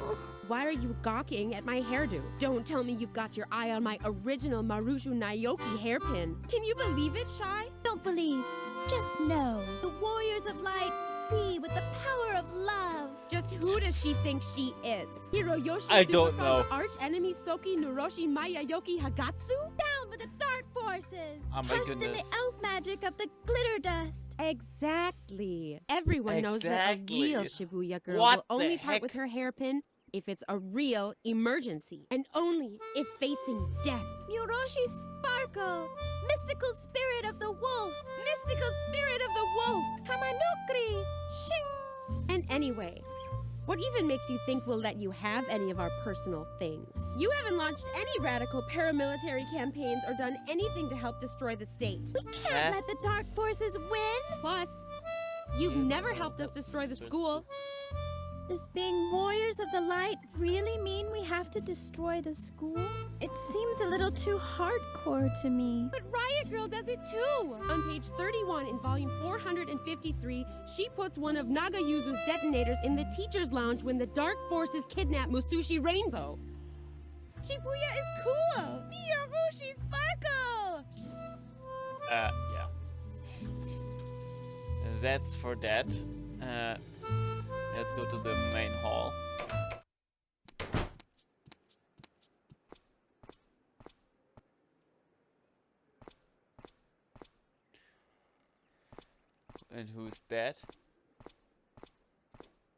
Why are you gawking at my hairdo? Don't tell me you've got your eye on my original Marushu Naoki hairpin. Can you believe it, Shy? Don't believe, just know. The warriors of light see with the power of love. Just who does she think she is? Hiroyoshi I don't know. Superfrost's arch enemy Soki Noroshi Mayayoki Hagatsu? Down with the dark forces. Oh my Trust in the goodness. elf magic of the glitter dust. Exactly. Everyone knows that a Exactly. real Shibuya girl What will only the part heck? with her hairpin if it's a real emergency, and only if facing death. Miyorushi Sparkle. Mystical spirit of the wolf. Mystical spirit of the wolf! Kamanukri. Shing! And anyway, what even makes you think we'll let you have any of our personal things? You haven't launched any radical paramilitary campaigns or done anything to help destroy the state. We can't let the dark forces win. Plus, you've never helped us destroy the school. Does being warriors of the light really mean we have to destroy the school? It seems a little too hardcore to me. But Riot Girl does it too! On page 31 in volume 453, she puts one of Nagayuzu's detonators in the teacher's lounge when the dark forces kidnap Musushi Rainbow. Shibuya is cool! Miyorushi Sparkle! Yeah. That's for that. Let's go to the main hall. And who's that?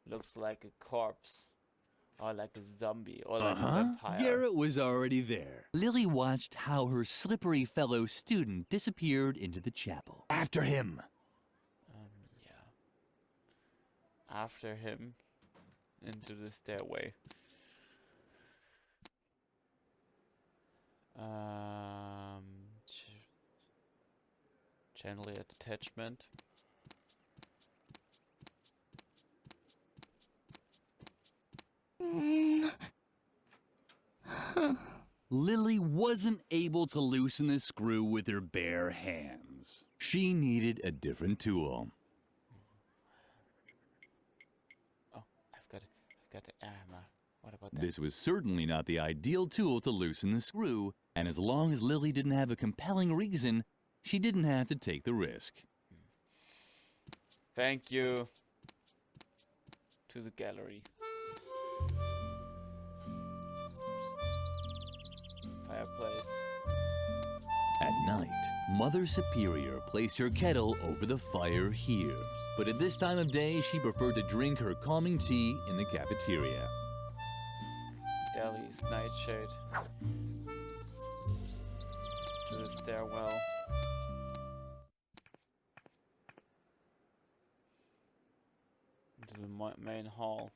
Looks like a corpse. Or like a zombie. Or like a vampire. Garrett was already there. Lily watched how her slippery fellow student disappeared into the chapel. After him. Yeah. After him. Into the stairway. Channel attachment. Lily wasn't able to loosen the screw with her bare hands. She needed a different tool. Oh, I've got the hammer. What about that? This was certainly not the ideal tool to loosen the screw, and as long as Lily didn't have a compelling reason, she didn't have to take the risk. Thank you. To the gallery. Fireplace. At night, Mother Superior placed her kettle over the fire here. But at this time of day, she preferred to drink her calming tea in the cafeteria. Ellie's nightshade. To the stairwell. Into the main hall.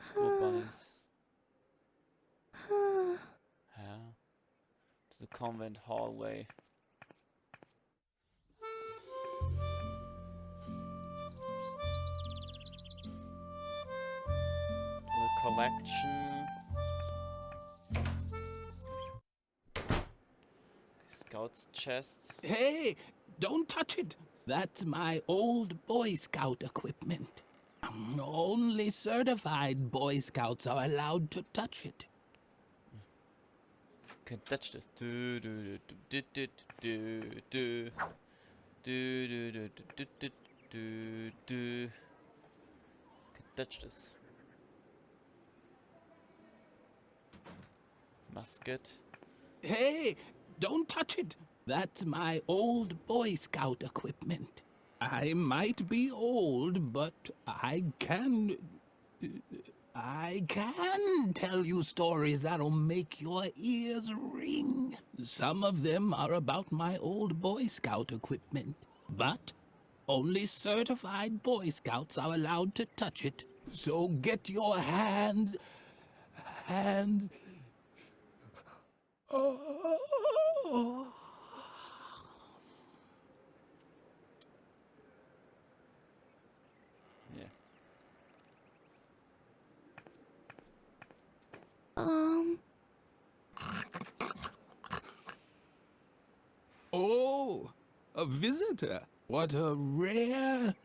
School bunnies. Yeah. To the convent hallway. To the collection. Scout's chest. Hey, don't touch it. That's my old Boy Scout equipment. Only certified Boy Scouts are allowed to touch it. Can't touch this. Do do do do do do do do do do do do do. Can't touch this. Musket. Hey, don't touch it. That's my old Boy Scout equipment. I might be old, but I can tell you stories that'll make your ears ring. Some of them are about my old Boy Scout equipment, but only certified Boy Scouts are allowed to touch it. So get your hands... Oh. Yeah. Oh, a visitor. What a rare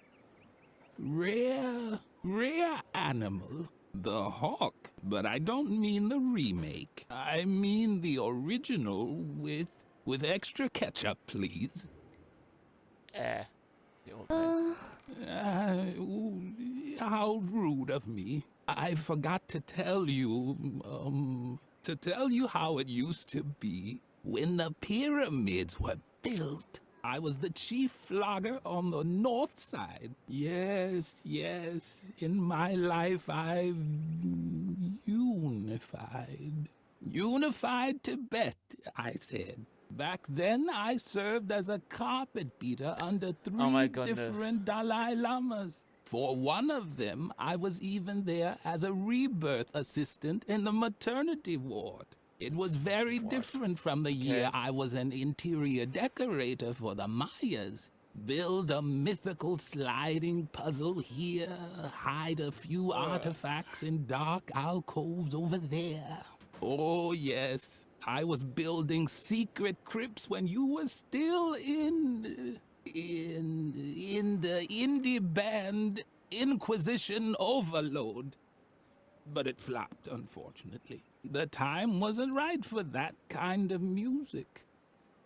animal. The hawk. But I don't mean the remake. I mean the original with extra ketchup, please. The old man. How rude of me. I forgot to tell you, how it used to be. When the pyramids were built, I was the chief flogger on the north side. Yes, in my life I've unified. Unified Tibet, I said. Back then, I served as a carpet beater under three different Dalai Lamas. For one of them, I was even there as a rebirth assistant in the maternity ward. It was very different from the year I was an interior decorator for the Mayas. Build a mythical sliding puzzle here, hide a few artifacts in dark alcoves over there. Oh, yes. I was building secret crypts when you were still in the indie band Inquisition Overload. But it flopped, unfortunately. The time wasn't right for that kind of music.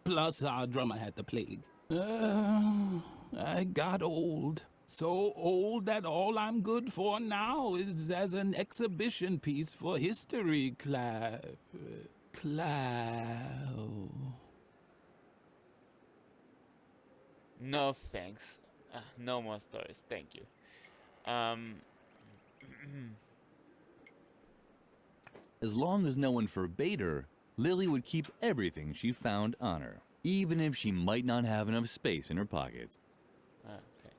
Plus, our drummer had the plague. I got old. So old that all I'm good for now is as an exhibition piece for history class. No thanks. No more stories, thank you. As long as no one forbade her, Lily would keep everything she found on her, even if she might not have enough space in her pockets. Okay.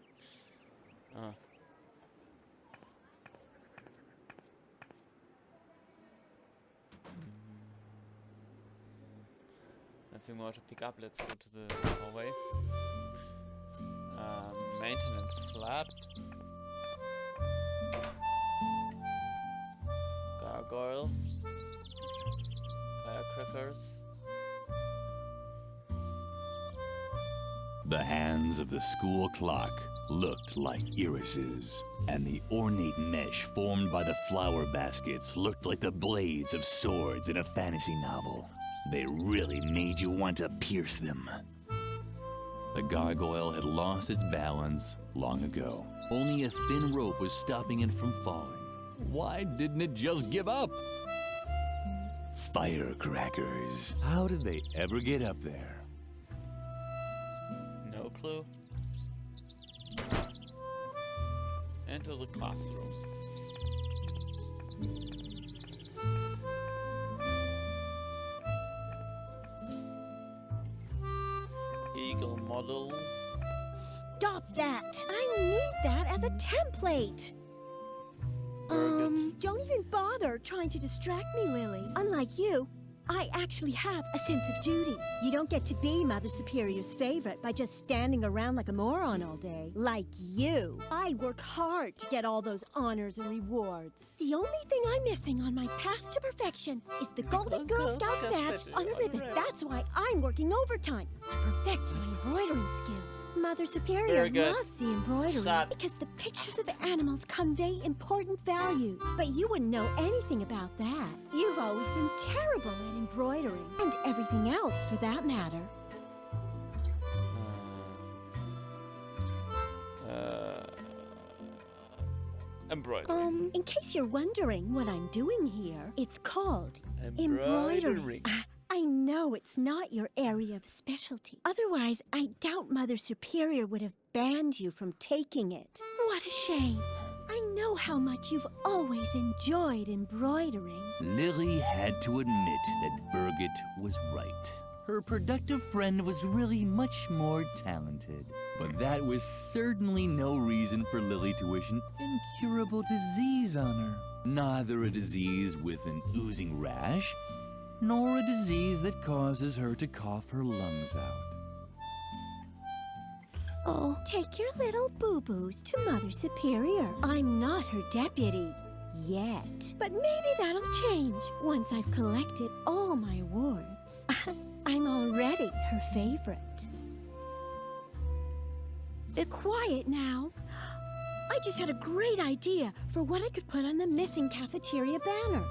Nothing more to pick up. Let's go to the hallway. Maintenance flap. Gargoyle. Firecrackers. The hands of the school clock looked like irises, and the ornate mesh formed by the flower baskets looked like the blades of swords in a fantasy novel. They really made you want to pierce them. The gargoyle had lost its balance long ago. Only a thin rope was stopping it from falling. Why didn't it just give up? Firecrackers. How did they ever get up there? No clue. Enter the classroom. Eagle model. Stop that! I need that as a template! Don't even bother trying to distract me, Lily. Unlike you, I actually have a sense of duty. You don't get to be Mother Superior's favorite by just standing around like a moron all day. Like you. I work hard to get all those honors and rewards. The only thing I'm missing on my path to perfection is the Golden Girl Scouts badge on a ribbon. That's why I'm working overtime to perfect my embroidery skills. Mother Superior loves the embroidery because the pictures of animals convey important values. But you wouldn't know anything about that. You've always been terrible at embroidery, and everything else for that matter. Embroidery. In case you're wondering what I'm doing here, it's called embroidery. I know know it's not your area of specialty. Otherwise, I doubt Mother Superior would have banned you from taking it. What a shame. I know how much you've always enjoyed embroidering. Lily had to admit that Birgit was right. Her productive friend was really much more talented. But that was certainly no reason for Lily to wish an incurable disease on her. Neither a disease with an oozing rash, nor a disease that causes her to cough her lungs out. Oh, take your little boo-boos to Mother Superior. I'm not her deputy. Yet. But maybe that'll change once I've collected all my awards. I'm already her favorite. Be quiet now. I just had a great idea for what I could put on the missing cafeteria banner.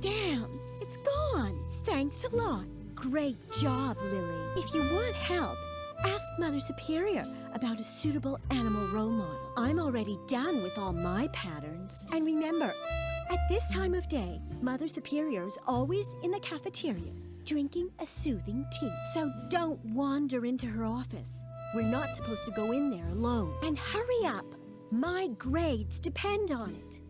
Damn, it's gone. Thanks a lot. Great job, Lily. If you want help, ask Mother Superior about a suitable animal role model. I'm already done with all my patterns. And remember, at this time of day, Mother Superior is always in the cafeteria, drinking a soothing tea. So don't wander into her office. We're not supposed to go in there alone. And hurry up. My grades depend on it.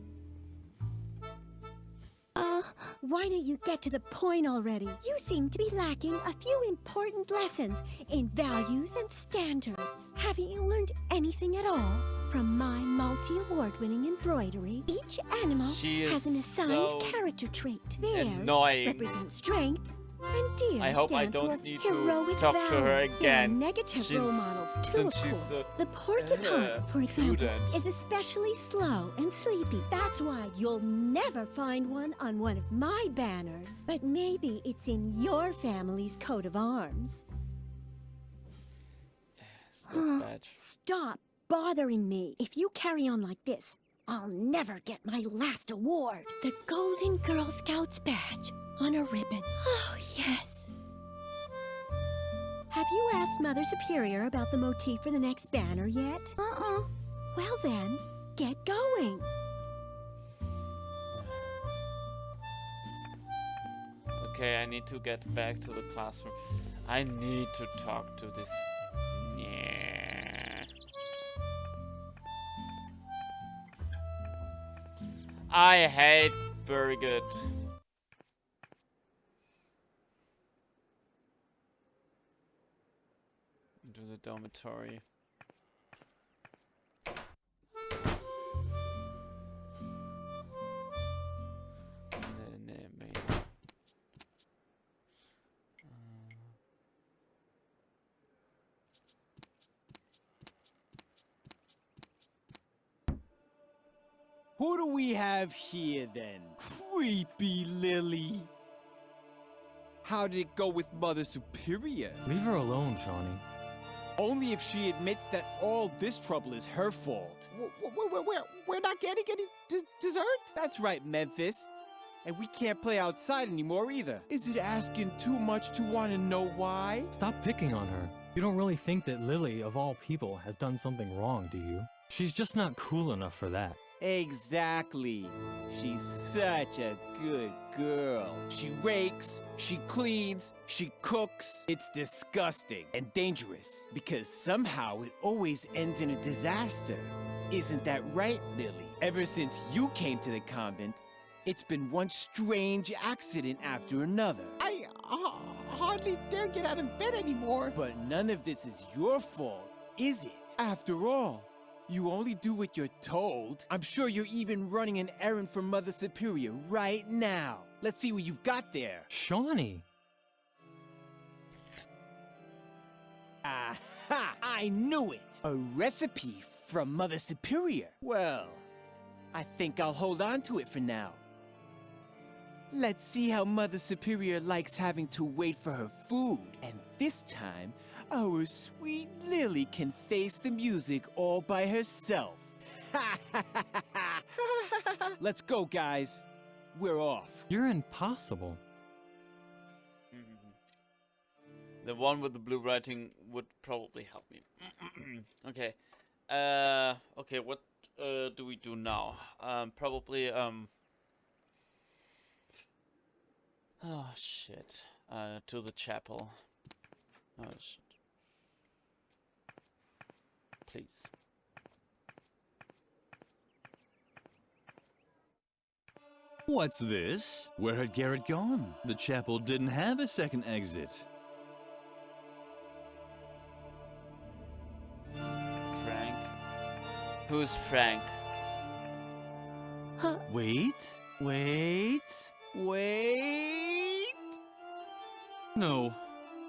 Why don't you get to the point already? You seem to be lacking a few important lessons in values and standards. Haven't you learned anything at all from my multi-award-winning embroidery? Each animal has an assigned character trait. Theirs represents strength, and deer I hope I stand don't for need to heroic talk valor. to her There are again. negative role models too, of course. The porcupine, for example, prudent. is especially slow and sleepy. That's why you'll never find one on one of my banners. But maybe it's in your family's coat of arms. Stop bothering me. If you carry on like this, I'll never get my last award. The Golden Girl Scouts badge on a ribbon. Oh, yes. Have you asked Mother Superior about the motif for the next banner yet? Well then, get going. Okay, I need to get back to the classroom. I need to talk to this. I hate Birgit. Into the dormitory. Who do we have here, then? Creepy Lily. How did it go with Mother Superior? Leave her alone, Shawnee. Only if she admits that all this trouble is her fault. We're not getting any dessert? That's right, Memphis. And we can't play outside anymore either. Is it asking too much to want to know why? Stop picking on her. You don't really think that Lily, of all people, has done something wrong, do you? She's just not cool enough for that. Exactly. She's such a good girl. She rakes, she cleans, she cooks. It's disgusting and dangerous because somehow it always ends in a disaster. Isn't that right, Lily? Ever since you came to the convent, it's been one strange accident after another. I hardly dare get out of bed anymore. But none of this is your fault, is it? After all, you only do what you're told. I'm sure you're even running an errand for Mother Superior right now. Let's see what you've got there. Shawnee! Aha! I knew it! A recipe from Mother Superior. Well, I think I'll hold on to it for now. Let's see how Mother Superior likes having to wait for her food. And this time, our sweet Lily can face the music all by herself. Let's go, guys. We're off. You're impossible. The one with the blue writing would probably help me. Okay. Okay, what do we do now? Probably, oh, shit. to the chapel. Oh shit. Please. What's this? Where had Garrett gone? The chapel didn't have a second exit. Frank? Who's Frank? Wait. No,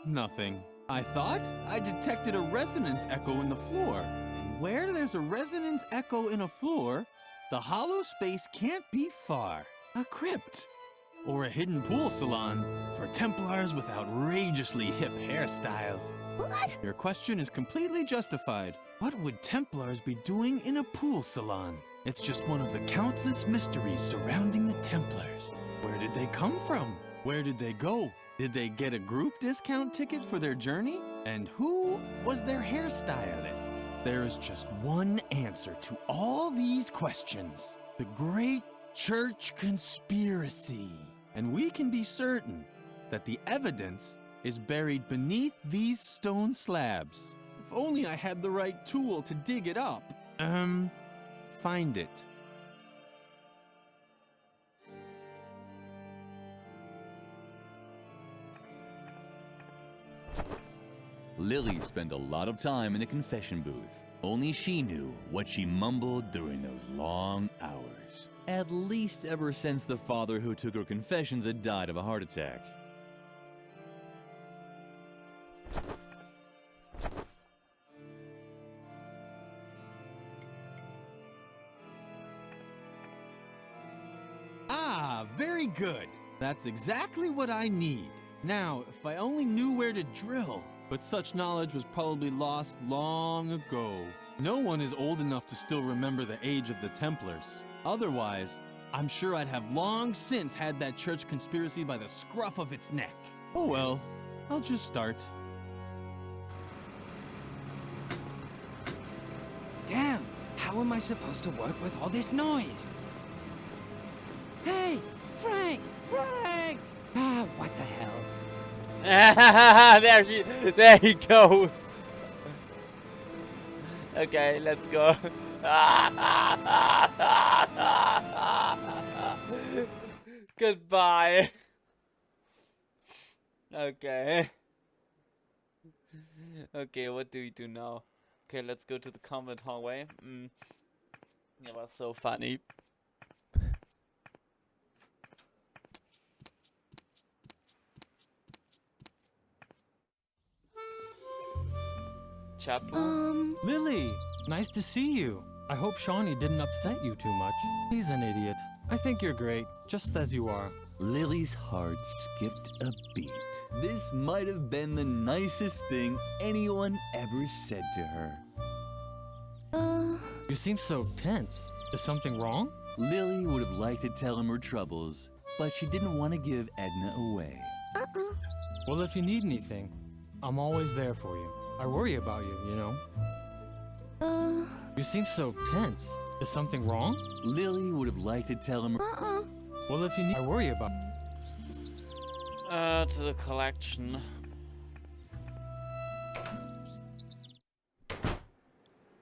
nothing. I thought I detected a resonance echo in the floor. And where there's a resonance echo in a floor, the hollow space can't be far. A crypt. Or a hidden pool salon for Templars with outrageously hip hairstyles. What? Your question is completely justified. What would Templars be doing in a pool salon? It's just one of the countless mysteries surrounding the Templars. Where did they come from? Where did they go? Did they get a group discount ticket for their journey? And who was their hairstylist? There is just one answer to all these questions. The Great Church Conspiracy. And we can be certain that the evidence is buried beneath these stone slabs. If only I had the right tool to dig it up. Find it. Lily spent a lot of time in the confession booth. Only she knew what she mumbled during those long hours. At least ever since the father who took her confessions had died of a heart attack. Ah, very good. That's exactly what I need. Now, if I only knew where to drill. But such knowledge was probably lost long ago. No one is old enough to still remember the age of the Templars. Otherwise, I'm sure I'd have long since had that church conspiracy by the scruff of its neck. Oh well, I'll just start. Damn, how am I supposed to work with all this noise? Hey, Frank! Frank! Ah, what the hell? There he goes. Okay, let's go. Goodbye. Okay. Okay, what do we do now? Okay, let's go to the convent hallway. It was so funny. Chapel? Lily, nice to see you. I hope Shawnee didn't upset you too much. He's an idiot. I think you're great, just as you are. Lily's heart skipped a beat. This might have been the nicest thing anyone ever said to her. You seem so tense. Is something wrong? Lily would have liked to tell him her troubles, but she didn't want to give Edna away. Well, if you need anything, I'm always there for you. I worry about you, you know. You seem so tense. Is something wrong? Lily would have liked to tell him. Well, if you need, I worry about. To the collection.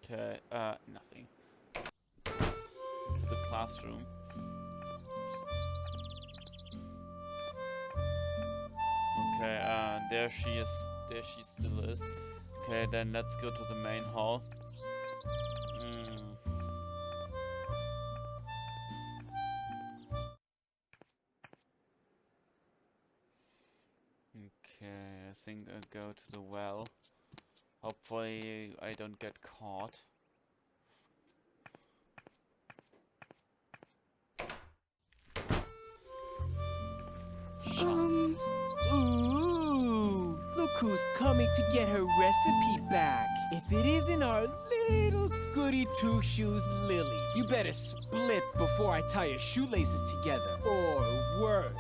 Okay, nothing. To the classroom. Okay, there she is. There she still is. Okay, then let's go to the main hall. Okay, I think I'll go to the well. Hopefully I don't get caught. Ooh, look who's coming to get her recipe back. If it isn't our little goody two-shoes Lily, you better split before I tie your shoelaces together, or worse.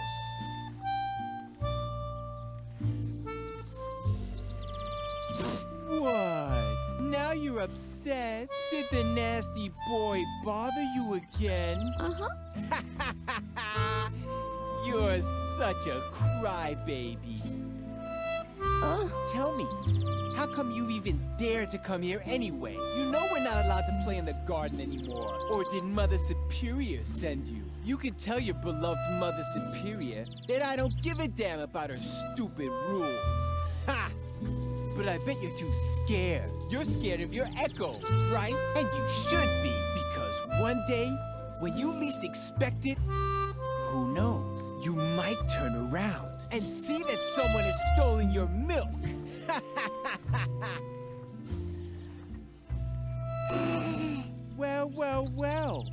What? Now you're upset? Did the nasty boy bother you again? You're such a crybaby. Tell me, how come you even dared to come here anyway? You know we're not allowed to play in the garden anymore. Or did Mother Superior send you? You can tell your beloved Mother Superior that I don't give a damn about her stupid rules. Ha! But I bet you're too scared. You're scared of your echo, right? And you should be, because one day, when you least expect it, who knows? You might turn around and see that someone has stolen your milk. Well, well, well.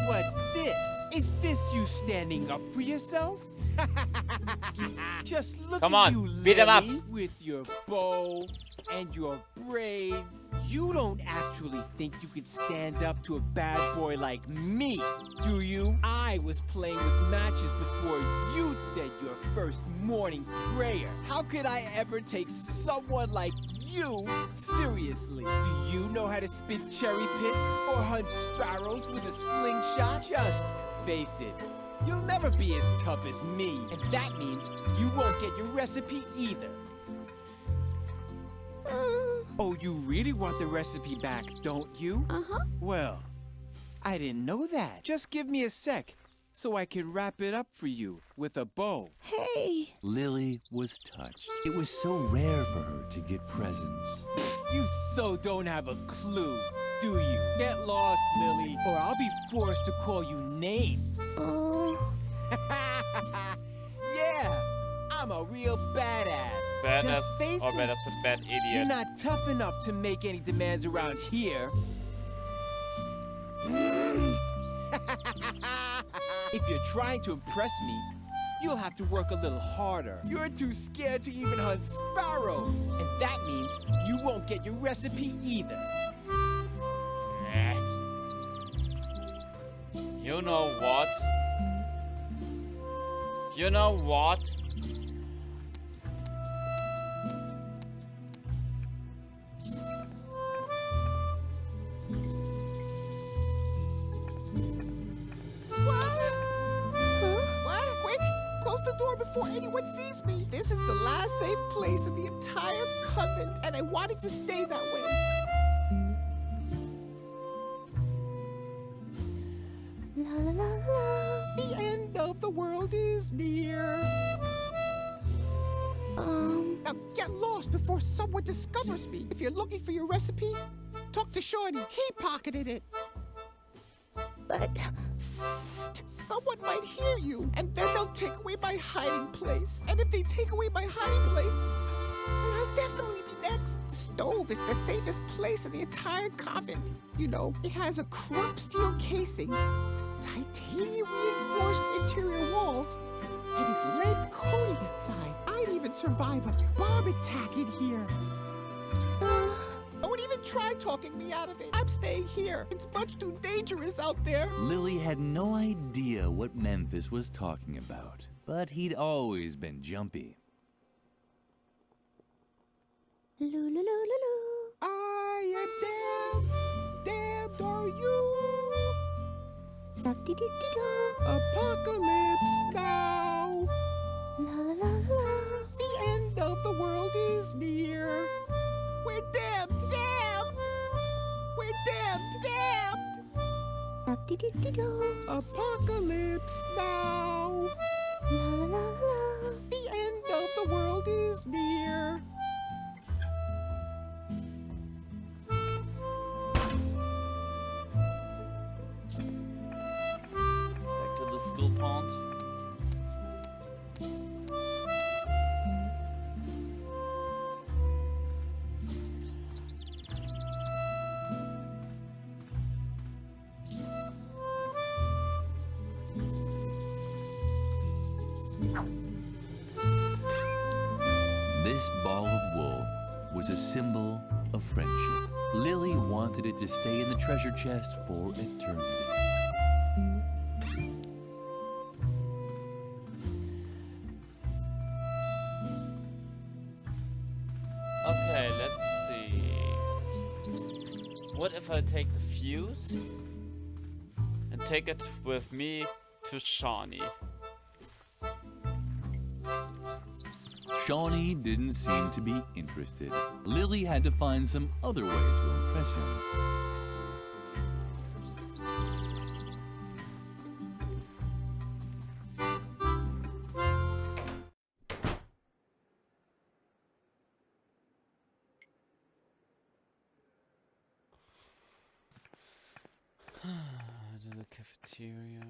What's this? Is this you standing up for yourself? Just look Come at on, you, beat him up. Lily, with your bow and your braids. You don't actually think you could stand up to a bad boy like me, do you? I was playing with matches before you'd said your first morning prayer. How could I ever take someone like you seriously? Do you know how to spit cherry pits or hunt sparrows with a slingshot? Just face it. You'll never be as tough as me, and that means you won't get your recipe either. Oh, you really want the recipe back, don't you? Uh-huh. Well, I didn't know that. Just give me a sec, so I can wrap it up for you with a bow. Hey! Lily was touched. It was so rare for her to get presents. You so don't have a clue, do you? Get lost, Lily, or I'll be forced to call you names. Yeah, I'm a real badass. Badass, Just face or it. badass a bad idiot. You're not tough enough to make any demands around here. If you're trying to impress me, you'll have to work a little harder. You're too scared to even hunt sparrows. And that means you won't get your recipe either. You know what? You know what? What? Quick! Close the door before anyone sees me. This is the last safe place in the entire convent, and I want it to stay that way. La la la la. The end of the world is near. Now get lost before someone discovers me. If you're looking for your recipe, talk to Shorty. He pocketed it. But someone might hear you, and then they'll take away my hiding place. And if they take away my hiding place, then I'll definitely be next. The stove is the safest place in the entire convent. You know, it has a chrome steel casing, titanium reinforced interior walls, and is lead coating inside. I'd even survive a bomb attack in here. Don't even try talking me out of it. I'm staying here. It's much too dangerous out there. Lily had no idea what Memphis was talking about, but he'd always been jumpy. I am damned. Damned are you. Apocalypse now. The end of the world is near. We're damned. Damned. We're damned. Damned. Apocalypse now. The end of the world is near. Back to the school pond. This ball of wool was a symbol of friendship. Lily wanted it to stay in the treasure chest for eternity. Okay, let's see. What if I take the fuse and take it with me to Shawnee? Shawnee didn't seem to be interested. Lily had to find some other way to impress him. To the cafeteria.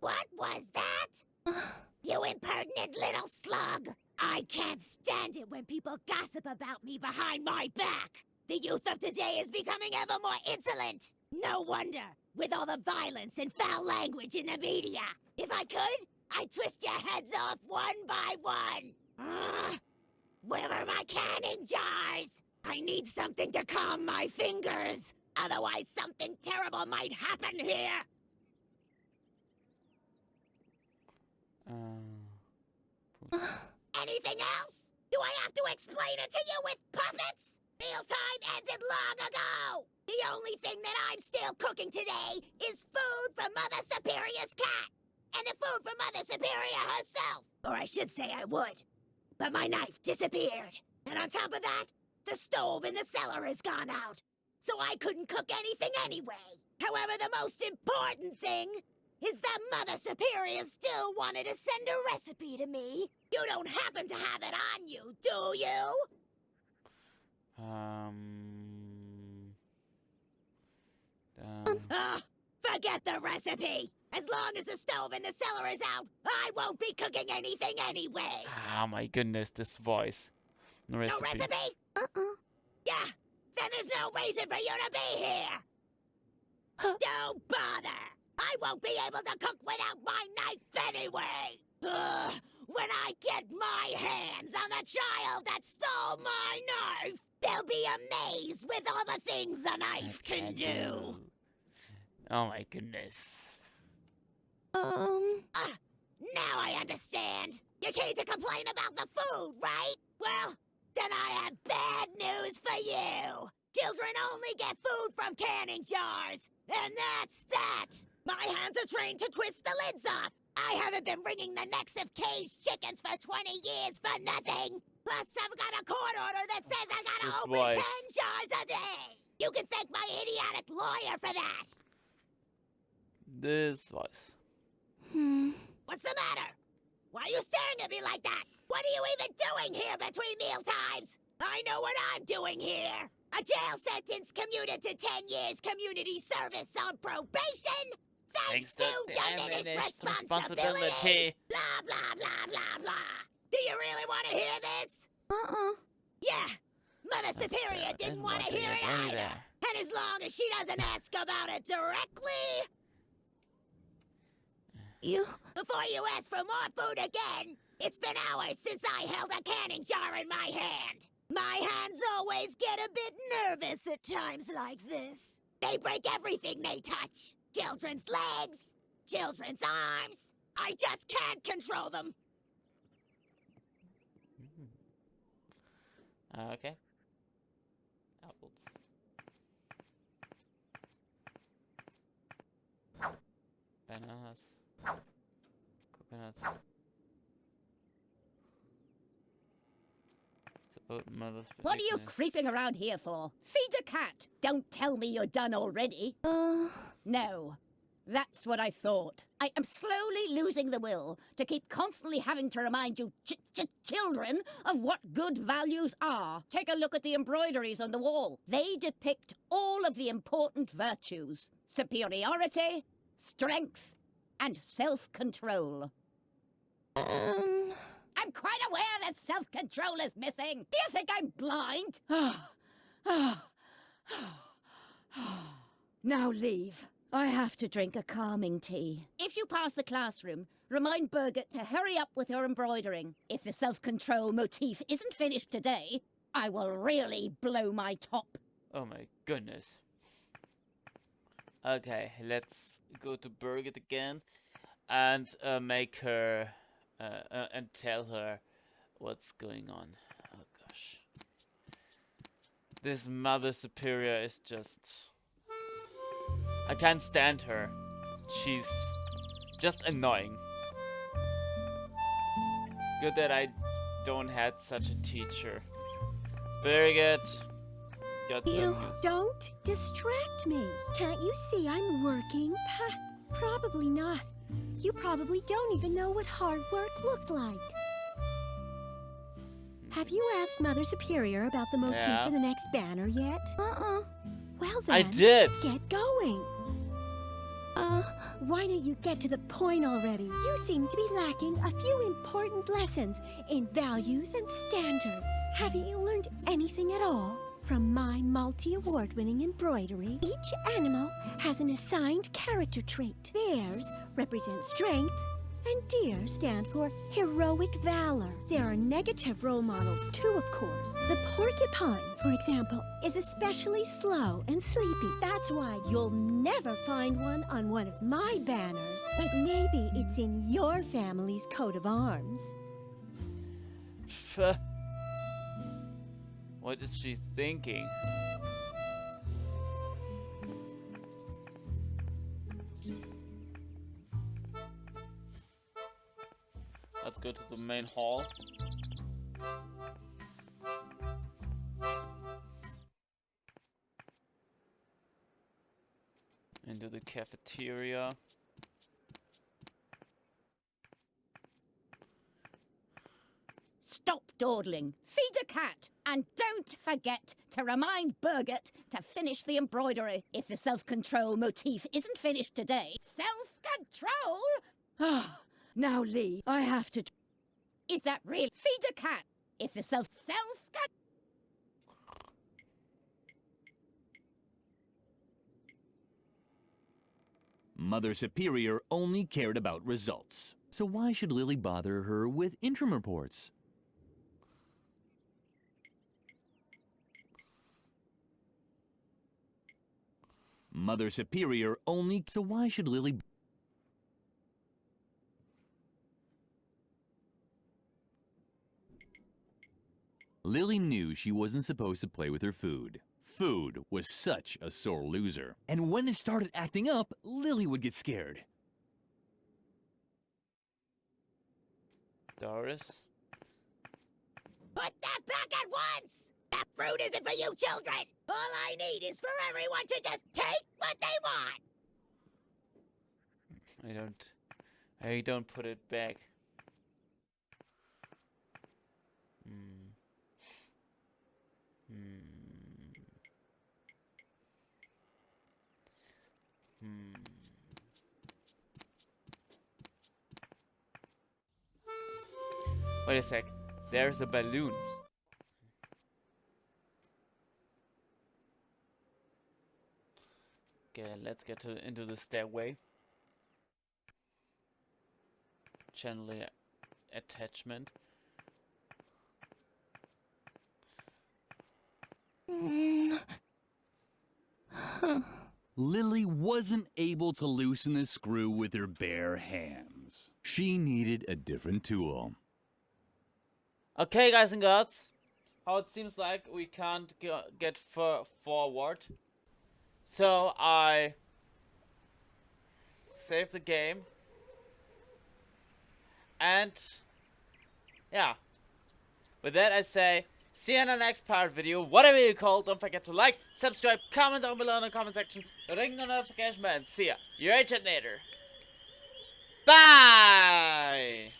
What was that? You impertinent little slug! I can't stand it when people gossip about me behind my back! The youth of today is becoming ever more insolent! No wonder, with all the violence and foul language in the media! If I could, I'd twist your heads off one by one! Ugh. Where are my canning jars? I need something to calm my fingers! Otherwise something terrible might happen here! Anything else? Do I have to explain it to you with puppets? Mealtime ended long ago! The only thing that I'm still cooking today is food for Mother Superior's cat! And the food for Mother Superior herself! Or I should say I would. But my knife disappeared. And on top of that, the stove in the cellar has gone out. So I couldn't cook anything anyway. However, the most important thing is that Mother Superior still wanted to send a recipe to me. You don't happen to have it on you, do you? Forget the recipe. As long as the stove in the cellar is out, I won't be cooking anything anyway. Oh my goodness, this voice. No recipe. No recipe? Yeah, then there's no reason for you to be here. Don't bother. I won't be able to cook without my knife anyway! Ugh, when I get my hands on the child that stole my knife, they'll be amazed with all the things a knife can do. Oh my goodness. Now I understand. You came to complain about the food, right? Well, then I have bad news for you. Children only get food from canning jars, and that's that. My hands are trained to twist the lids off. I haven't been wringing the necks of caged chickens for 20 years for nothing. Plus, I've got a court order that says I gotta open 10 jars a day. You can thank my idiotic lawyer for that. This voice. What's the matter? Why are you staring at me like that? What are you even doing here between meal times? I know what I'm doing here. A jail sentence commuted to 10 years community service on probation. Thanks to diminished responsibility. Blah, blah, blah, blah, blah. Do you really want to hear this? Yeah. Mother Superior didn't want to hear it either. And as long as she doesn't ask about it directly... Before you ask for more food again, it's been hours since I held a canning jar in my hand. My hands always get a bit nervous at times like this. They break everything they touch. Children's legs, children's arms. I just can't control them. Okay. Apples. Bananas. Coconuts. It's about Mother's What are you creeping around here for? Feed the cat. Don't tell me you're done already. No. That's what I thought. I am slowly losing the will to keep constantly having to remind you children of what good values are. Take a look at the embroideries on the wall. They depict all of the important virtues. Superiority, strength, and self-control. I'm quite aware that self-control is missing. Do you think I'm blind? Now leave. I have to drink a calming tea. If you pass the classroom, remind Birgit to hurry up with her embroidering. If the self-control motif isn't finished today, I will really blow my top. Oh my goodness. Okay, let's go to Birgit again and make her and tell her what's going on. Oh gosh. This Mother Superior is just... I can't stand her. She's just annoying. Good that I don't have such a teacher. Very good. Got You don't distract me. Can't you see I'm working? Probably not. You probably don't even know what hard work looks like. Have you asked Mother Superior about the motif for the next banner yet? Well then, I did. Get going. Why don't you get to the point already? You seem to be lacking a few important lessons in values and standards. Haven't you learned anything at all? From my multi-award-winning embroidery, each animal has an assigned character trait. Bears represent strength, and deer stand for heroic valor. There are negative role models too, of course. The porcupine, for example, is especially slow and sleepy. That's why you'll never find one on one of my banners. But maybe it's in your family's coat of arms. What is she thinking? Let's go to the main hall. Into the cafeteria. Stop dawdling. Feed the cat. And don't forget to remind Birgit to finish the embroidery. If the self-control motif isn't finished today... Self-control? Ah, now, Lee, I have to... Is that real? Feed the cat. If the self... Mother Superior only cared about results. So why should Lily bother her with interim reports? Mother Superior only... So why should Lily... Lily knew she wasn't supposed to play with her food. Food was such a sore loser. And when it started acting up, Lily would get scared. Doris? Put that back at once! That fruit isn't for you children! All I need is for everyone to just take what they want! I don't put it back. Wait a sec. There's a balloon. Okay, let's get into the stairway. Channeling attachment. Lily wasn't able to loosen the screw with her bare hands. She needed a different tool. Okay, guys and girls. How it seems like we can't get forward. So I save the game. And yeah. With that I say, see you in the next part video, whatever you call. Don't forget to like, subscribe, comment down below in the comment section, ring the notification bell, and see ya. Your Achampnator. Bye!